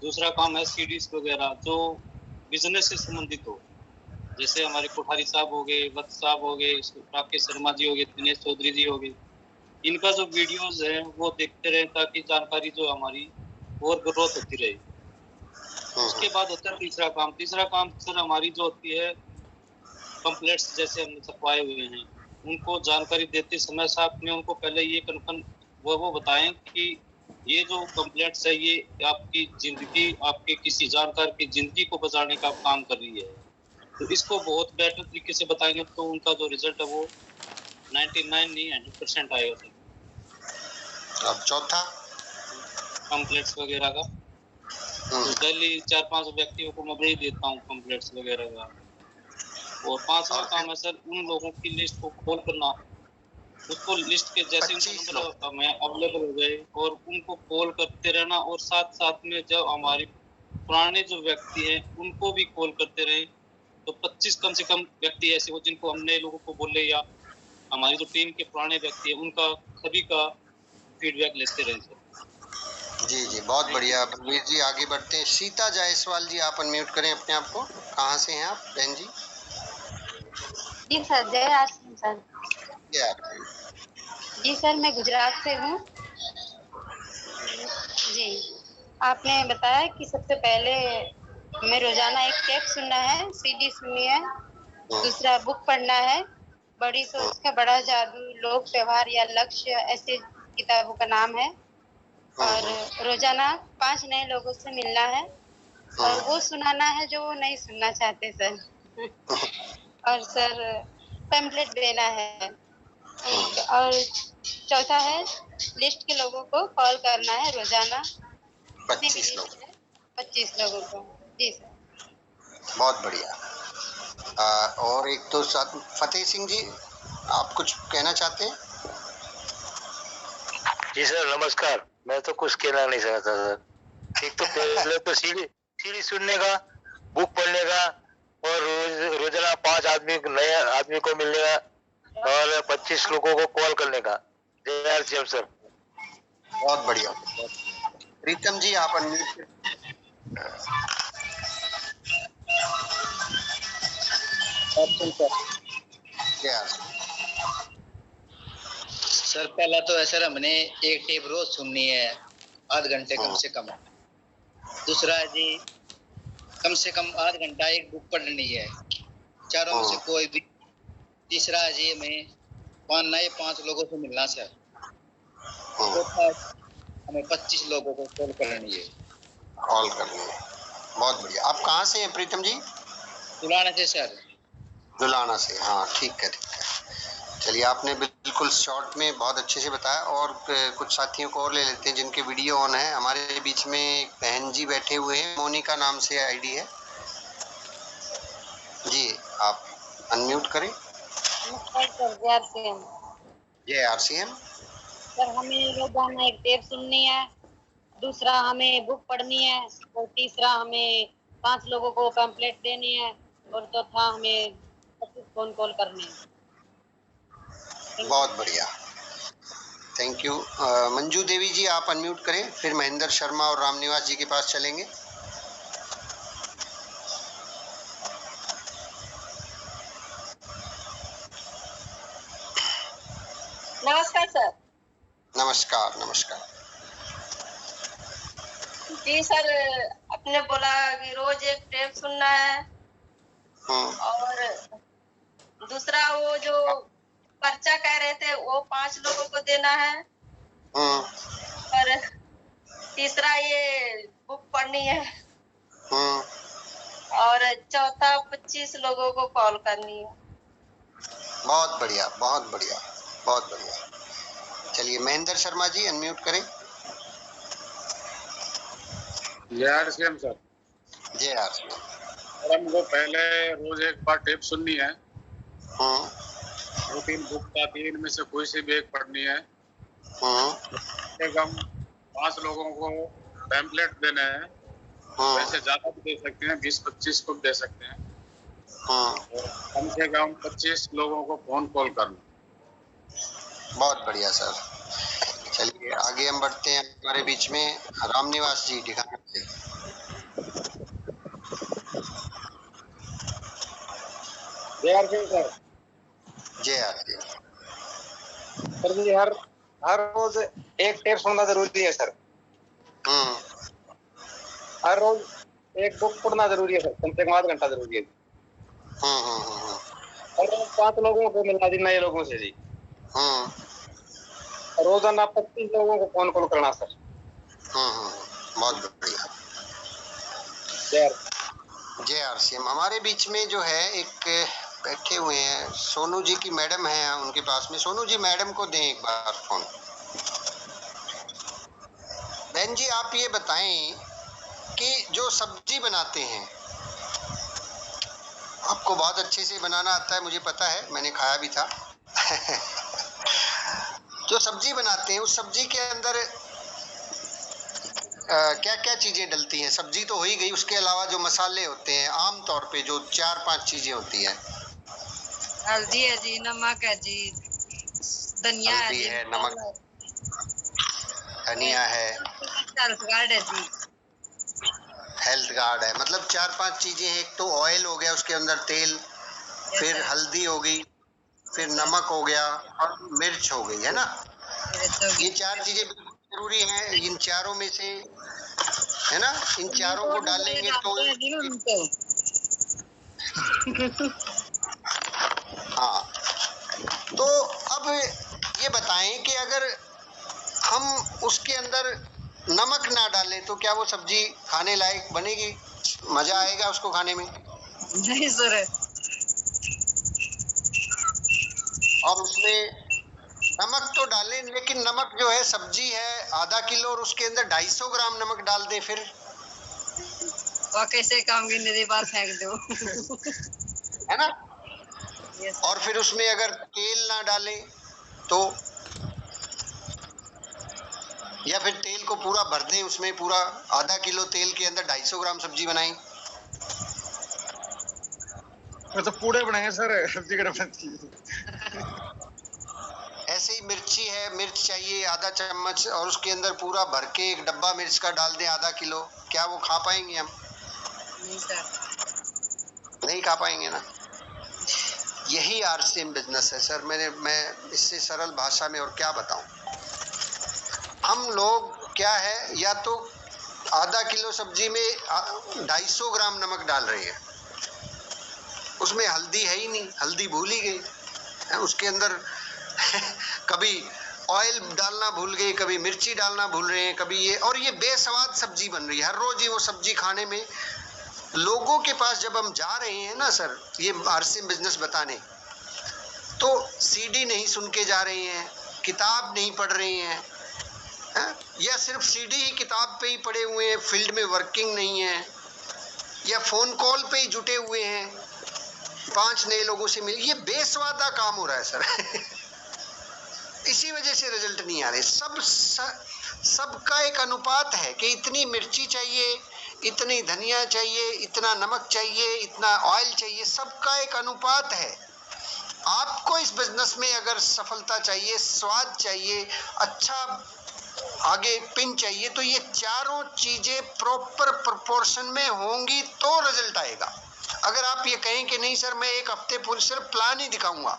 दूसरा काम है सीडीज वगैरह जो बिजनेस से संबंधित हो, जैसे हमारे कोठारी साहब हो गए, वत्स साहब हो गए, राकेश शर्मा जी हो गए, दिनेश चौधरी जी हो गए, इनका जो वीडियोस है वो देखते रहे ताकि जानकारी जो हमारी और ग्रोथ होती रहे। उसके बाद होता है तीसरा काम सर हमारी जो होती है पंपलेट्स, जैसे हमने छपवाए हुए हैं, उनको जानकारी देते समय साथ में उनको पहले ये कन्फर्म वो बताएं कि ये जो कंप्लेंट्स है ये आपकी जिंदगी, आपके किसी जानकार की जिंदगी को बचाने का काम कर रही है। तो इसको बहुत बेटर तरीके से बताएंगे तो उनका जो रिजल्ट है वो 99 नहीं 100% आएगा सर। अब चौथा कंप्लेंट्स वगैरह का तो डेली 4-5 व्यक्तियों को मैं भेज देता हूँ कंप्लेंट्स वगैरह का। और 5वां काम है सर उन लोगों की लिस्ट को कॉल करना, उसको लिस्ट के जैसे नंबर हमें अवेलेबल हो गए और उनको कॉल करते रहना, और साथ साथ में जब हमारे पुराने जो व्यक्ति हैं उनको भी कॉल करते रहे, तो 25 कम से कम व्यक्ति ऐसे हो जिनको हम नए लोगों को बोले या हमारी जो टीम के पुराने व्यक्ति हैं उनका सभी का फीडबैक लेते रहे सर। जी जी, बहुत बढ़िया बलबीर जी, आगे बढ़ते हैं। सीता जायसवाल जी, आप अनम्यूट करें अपने आप को। कहाँ से हैं आप बहन जी? जी सर, जय आरसीएम सर। जय आरसीएम। जी सर, मैं गुजरात से हूँ। जी, आपने बताया कि सबसे पहले हमें रोजाना एक टेप सुनना है, सीडी सुननी है, दूसरा बुक पढ़ना है, बड़ी सोच का बड़ा जादू, लोक व्यवहार या लक्ष्य, ऐसे किताबों का नाम है। और रोजाना 5 नए लोगों से मिलना है और वो सुनाना है जो वो नहीं सुनना चाहते सर। और सर पैम्पलेट देना है। और चौथा है लिस्ट के लोगों को कॉल करना है रोजाना, 25 लोगों को। जी सर, बहुत बढ़िया। और एक तो साथ फतेह सिंह जी, आप कुछ कहना चाहते हैं? जी सर नमस्कार। मैं तो कुछ कहना नहीं चाहता सर। एक तो पहले तो सीडी सुनने का, बुक पढ़ने का, और रोजाना 5 नए आदमी को मिलने का, और 25 लोगों को कॉल करने का। जय आरसीएम सर। बहुत बढ़िया। प्रीतम जी, आप अनम्यूट। सर पहला तो है सर हमने एक टेप रोज सुननी है, आध घंटे कम से कम। दूसरा है जी कम से कम आध घंटा एक बुक पढ़नी है, चारों में से कोई भी। तीसरा है जी हमें 5 लोगों से मिलना सर। चौथा हमें 25 लोगों को कॉल करनी है। बहुत बढ़िया। आप कहाँ से हैं प्रीतम जी? दुलाना से सर। दुलाना से, हाँ ठीक है। चलिए, आपने बिल्कुल शॉर्ट में बहुत अच्छे से बताया। और कुछ साथियों को और ले लेते हैं जिनके वीडियो ऑन है। हमारे बीच में एक बहन जी बैठे हुए हैं, मोनिका नाम से आईडी है जी, आप अनम्यूट करें। नमस्कार सर, जय आरसीएम। जय आरसीएम। सर हमें रोजाना एक टेप सुननी है, दूसरा हमें बुक पढ़नी है, और तीसरा हमें 5 लोगों को पैम्पलेट देनी है, और चौथा हमें 25 फोन कॉल करनी है। बहुत बढ़िया, थैंक यू। मंजू देवी जी आप अनम्यूट करें, फिर महेंद्र शर्मा और रामनिवास जी के पास चलेंगे। नमस्कार सर। नमस्कार नमस्कार। जी सर, आपने बोला कि रोज एक टेप सुनना है, और दूसरा वो जो पर्चा कह रहे थे वो 5 लोगों को देना है, और तीसरा ये बुक पढ़नी है, और चौथा 25 लोगों को कॉल करनी है। बहुत बढ़िया बहुत बढ़िया बहुत बढ़िया। चलिए महेंद्र शर्मा जी अनम्यूट करें। जय आरसीएम सर। जय आरसीएम। हमको पहले रोज एक बार टेप सुननी है, 2-3 बुक आती है, इनमें से कोई सी भी एक पढ़नी है। हम 5 लोगों को पैम्पलेट देने हैं, वैसे ज्यादा भी दे सकते हैं, 20-25 को दे सकते हैं, और कम से कम 25 लोगों को फोन कॉल करना। बहुत बढ़िया सर। चलिए आगे हम बढ़ते हैं। हमारे बीच में रामनिवास जी दिखाना चाहिए। जय आरसीएम सर। जय आरसीएम सर जी, हर रोज एक टेप सुनना जरूरी है सर। हर रोज एक बुक पढ़ना जरूरी है सर, कम से कम आधा घंटा जरूरी है। और 5 लोगों को मिलना जी, नए लोगों से जी। रोजाना 25 लोगों को फोन कॉल करना सर। बहुत बढ़िया। जय आरसीएम। हमारे बीच में जो है एक बैठे हुए हैं सोनू जी की मैडम है, उनके पास में। सोनू जी मैडम को दें एक बार फोन। बहन जी आप ये बताएं कि जो सब्जी बनाते हैं, आपको बहुत अच्छे से बनाना आता है, मुझे पता है, मैंने खाया भी था। जो सब्जी बनाते हैं उस सब्जी के अंदर क्या क्या चीजें डलती हैं? सब्जी तो हो ही गई, उसके अलावा जो मसाले होते हैं आम तौर पे जो 4-5 चीजें होती हैं। हल्दी है जी, नमक है जी, धनिया है जी, नमक, धनिया है, हेल्थ गार्ड है जी। हेल्थ गार्ड है, मतलब 4-5 चीजें हैं। एक तो ऑयल हो गया, उसके अंदर तेल, फिर हल्दी हो गई, फिर नमक हो गया, और मिर्च हो गई, है ना? ये 4 चीजें जरूरी हैं। इन चारों में से, है ना, इन चारों को डालेंगे तो हाँ। तो अब ये बताएं कि अगर हम उसके अंदर नमक ना डालें तो क्या वो सब्जी खाने लायक बनेगी? मजा आएगा उसको खाने में? नहीं सर। और उसमें नमक तो डालें, लेकिन नमक जो है, सब्जी है आधा किलो और उसके अंदर 250 ग्राम नमक डाल दें, फिर वो कैसे काम की नदी बार फेंक दो। है ना? और फिर उसमें अगर तेल ना डालें तो, या फिर तेल को पूरा भर दें उसमें, पूरा आधा किलो तेल के अंदर 250 ग्राम सब्जी बनाएं। तो पूड़े बनाएंगे सर सब्जी का। ऐसे ही मिर्ची है, मिर्च चाहिए आधा चम्मच, और उसके अंदर पूरा भर के एक डब्बा मिर्च का डाल दें आधा किलो। क्या वो खा पाएंगे हम? नहीं सर। नहीं खा पाएंगे ना। यही आरसीएम बिजनेस है सर। मैं इससे सरल भाषा में और क्या बताऊं। हम लोग क्या है, या तो आधा किलो सब्जी में 250 ग्राम नमक डाल रहे हैं, उसमें हल्दी है ही नहीं, हल्दी भूल ही गई, उसके अंदर कभी ऑयल डालना भूल गए, कभी मिर्ची डालना भूल रहे हैं, कभी ये, और ये बेस्वाद सब्जी बन रही है हर रोज ही वो सब्जी खाने में। लोगों के पास जब हम जा रहे हैं ना सर, ये आरसीएम बिजनेस बताने, तो सीडी नहीं सुन के जा रहे हैं, किताब नहीं पढ़ रहे हैं, या सिर्फ सीडी ही किताब पे ही पड़े हुए हैं, फील्ड में वर्किंग नहीं है, या फोन कॉल पे ही जुटे हुए हैं, 5 नए लोगों से मिल, ये बेस्वादा काम हो रहा है सर। इसी वजह से रिजल्ट नहीं आ रहे। सबका एक अनुपात है कि इतनी मिर्ची चाहिए, इतनी धनिया चाहिए, इतना नमक चाहिए, इतना ऑयल चाहिए, सबका एक अनुपात है। आपको इस बिजनेस में अगर सफलता चाहिए, स्वाद चाहिए, अच्छा आगे पिन चाहिए, तो ये चारों चीजें प्रॉपर प्रोपोर्शन में होंगी तो रिजल्ट आएगा। अगर आप ये कहें कि नहीं सर मैं एक हफ्ते पूरी सिर्फ प्लान ही दिखाऊंगा,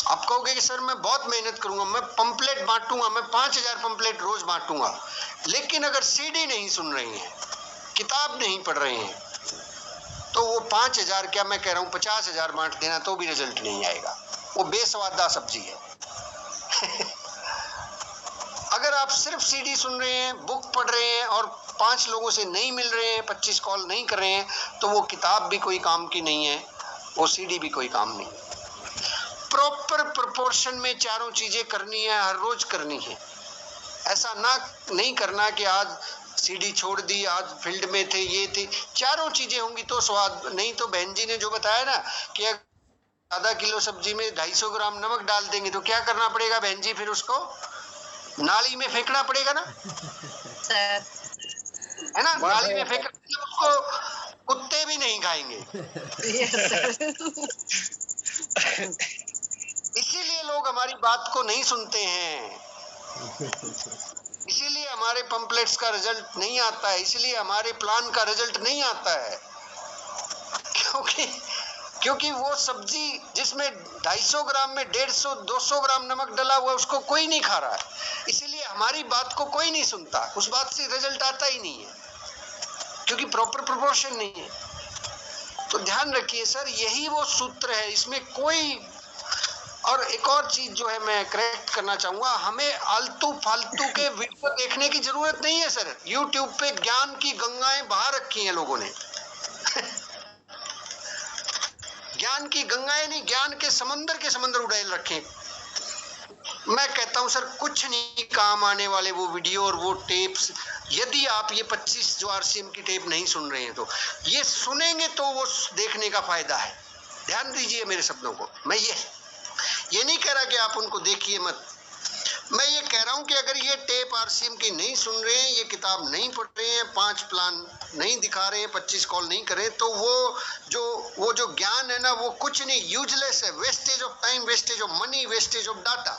आप कहोगे कि सर मैं बहुत मेहनत करूंगा, मैं पंपलेट बांटूंगा, मैं 5000 पंपलेट रोज बांटूंगा, लेकिन अगर सीडी नहीं सुन रहे हैं, किताब नहीं पढ़ रहे हैं, तो वो 5000 क्या मैं कह रहा हूँ 50,000 बांट देना तो भी रिजल्ट नहीं आएगा। वो बेस्वादा सब्जी है। अगर आप सिर्फ सीडी सुन रहे हैं, बुक पढ़ रहे हैं और 5 लोगों से नहीं मिल रहे हैं, 25 कॉल नहीं कर रहे हैं, तो वो किताब भी कोई काम की नहीं है, वो सीडी भी कोई काम नहीं। प्रॉपर प्रोपोर्शन में चारों चीजें करनी है, हर रोज करनी है। ऐसा ना नहीं करना कि आज सीडी छोड़ दी, आज फील्ड में थे, ये थे, चारों चीजें होंगी तो स्वाद। नहीं तो बहन जी ने जो बताया ना कि आधा किलो सब्जी में 250 ग्राम नमक डाल देंगे, तो क्या करना पड़ेगा बहन जी, फिर उसको नाली में फेंकना पड़ेगा ना सर, है ना, नाली में फेंक, उसको कुत्ते भी नहीं खाएंगे। इसीलिए लोग हमारी बात को नहीं सुनते हैं, इसीलिए हमारे पंपलेट्स का रिजल्ट नहीं आता है, इसीलिए हमारे प्लान का रिजल्ट नहीं आता है, क्योंकि वो सब्जी जिसमें 250 ग्राम में 150-200 ग्राम नमक डला हुआ उसको कोई नहीं खा रहा है, इसीलिए हमारी बात को कोई नहीं सुनता, उस बात से रिजल्ट आता ही नहीं है, क्योंकि प्रॉपर प्रोपोर्शन नहीं है। तो ध्यान रखिए सर, यही वो सूत्र है, इसमें कोई। और एक और चीज जो है मैं करेक्ट करना चाहूंगा, हमें आलतू फालतू के वीडियो देखने की जरूरत नहीं है सर। यूट्यूब पे ज्ञान की गंगाएं बहा रखी हैं लोगों ने। ज्ञान की गंगाएं नहीं, ज्ञान के समंदर उड़ेल रखे। मैं कहता हूं सर कुछ नहीं काम आने वाले वो वीडियो और वो टेप्स। यदि आप ये 25 जो आरसीएम की टेप नहीं सुन रहे हैं, तो ये सुनेंगे तो वो देखने का फायदा है। ध्यान दीजिए मेरे शब्दों को। मैं ये नहीं कह रहा कि आप उनको देखिए मत, मैं ये कह रहा हूं कि अगर ये टेप आरसीएम की नहीं सुन रहे हैं, ये किताब नहीं पढ़ रहे हैं, 5 प्लान नहीं दिखा रहे हैं, 25 कॉल नहीं कर रहे, तो वो जो ज्ञान है ना, वो कुछ नहीं, यूजलेस है, wastage of time, wastage of money, wastage of data.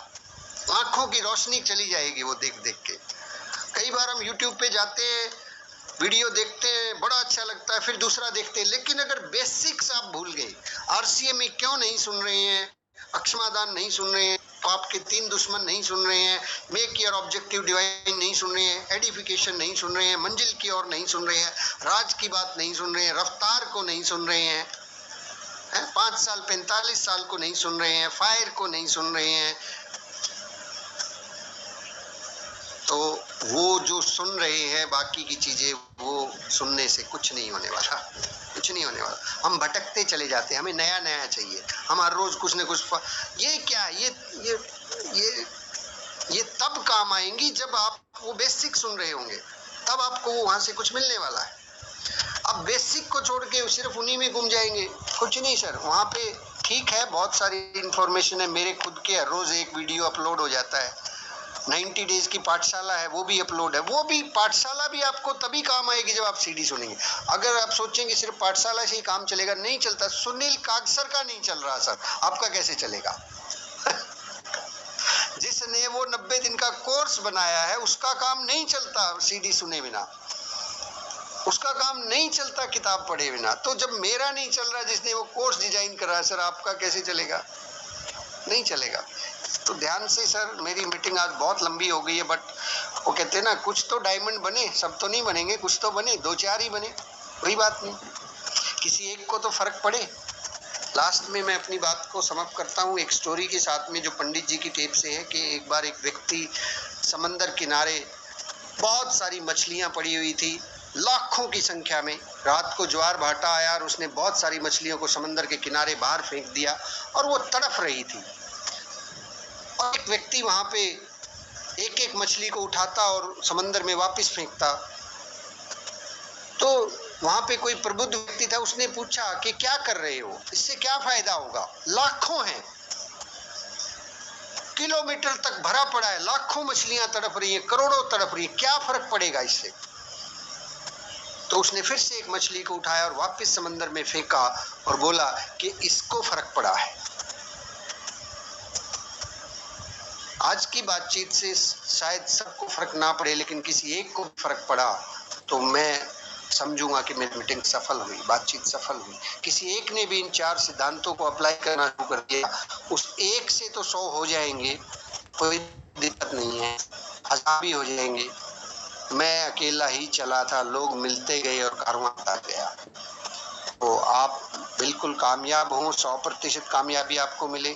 आंखों की रोशनी चली जाएगी वो देख देख के। कई बार हम यूट्यूब पे जाते हैं, वीडियो देखते हैं, बड़ा अच्छा लगता है, फिर दूसरा देखते हैं, लेकिन अगर बेसिक्स आप भूल गए, आरसीएम में क्यों नहीं सुन रहे हैं, अक्षमादान नहीं सुन रहे हैं, तो आपके 3 दुश्मन नहीं सुन रहे हैं, मेक योर ऑब्जेक्टिव डिवाइन नहीं सुन रहे हैं, एडिफिकेशन नहीं सुन रहे हैं, मंजिल की ओर नहीं सुन रहे हैं, राज की बात नहीं सुन रहे हैं, रफ्तार को नहीं सुन रहे हैं, 5 साल 45 साल को नहीं सुन रहे हैं, फायर को नहीं सुन रहे हैं, तो वो जो सुन रहे हैं बाकी की चीजें, वो सुनने से कुछ नहीं होने वाला, कुछ नहीं होने वाला। हम भटकते चले जाते हैं, हमें नया नया चाहिए, हम हर रोज कुछ न कुछ। ये क्या, ये तब काम आएंगी जब आप वो बेसिक सुन रहे होंगे, तब आपको वहां से कुछ मिलने वाला है। अब बेसिक को छोड़ के सिर्फ उन्हीं में घूम जाएंगे, कुछ नहीं सर। वहाँ पे ठीक है, बहुत सारी इंफॉर्मेशन है, मेरे खुद के हर रोज एक वीडियो अपलोड हो जाता है, 90 डेज की पाठशाला है, वो भी अपलोड है। वो भी पाठशाला भी आपको तभी काम आएगी जब आप सीडी सुनेंगे। अगर आप सोचेंगे सिर्फ पाठशाला से ही काम चलेगा, नहीं चलता। सुनील कागसर का नहीं चल रहा सर, आपका कैसे चलेगा? जिसने वो 90 दिन का कोर्स बनाया है, उसका काम नहीं चलता सीडी सुने बिना, उसका काम नहीं चलता किताब पढ़े बिना। तो जब मेरा नहीं चल रहा, जिसने वो कोर्स डिजाइन करा है, सर आपका कैसे चलेगा? नहीं चलेगा। तो ध्यान से सर, मेरी मीटिंग आज बहुत लंबी हो गई है, बट वो कहते हैं ना, कुछ तो डायमंड बने, सब तो नहीं बनेंगे, कुछ तो बने, 2-4 ही बने, कोई बात नहीं, किसी एक को तो फर्क पड़े। लास्ट में मैं अपनी बात को समाप्त करता हूँ एक स्टोरी के साथ में, जो पंडित जी की टेप से है, कि एक बार एक व्यक्ति समंदर किनारे, बहुत सारी मछलियाँ पड़ी हुई थी, लाखों की संख्या में। रात को ज्वार भाटा आया और उसने बहुत सारी मछलियों को समंदर के किनारे बाहर फेंक दिया, और वो तड़फ रही थी। और एक व्यक्ति वहां पे एक एक मछली को उठाता और समंदर में वापस फेंकता। तो वहां पे कोई प्रबुद्ध व्यक्ति था, उसने पूछा कि क्या कर रहे हो, इससे क्या फायदा होगा, लाखों हैं, किलोमीटर तक भरा पड़ा है, लाखों मछलियां तड़प रही हैं, करोड़ों तड़प रही है, क्या फर्क पड़ेगा इससे? तो उसने फिर से एक मछली को उठाया और वापस समंदर में फेंका और बोला कि इसको फर्क पड़ा है। आज की बातचीत से शायद सबको फर्क ना पड़े, लेकिन किसी एक को फर्क पड़ा तो मैं समझूंगा कि मेरी मीटिंग सफल हुई, बातचीत सफल हुई। किसी एक ने भी इन 4 सिद्धांतों को अप्लाई करना शुरू कर दिया, उस एक से तो 100 हो जाएंगे, कोई दिक्कत नहीं है, 1000 भी हो जाएंगे। मैं अकेला ही चला था, लोग मिलते गए और कारवां बढ़ता गया। तो आप बिल्कुल कामयाब हों, 100% कामयाबी आपको मिले।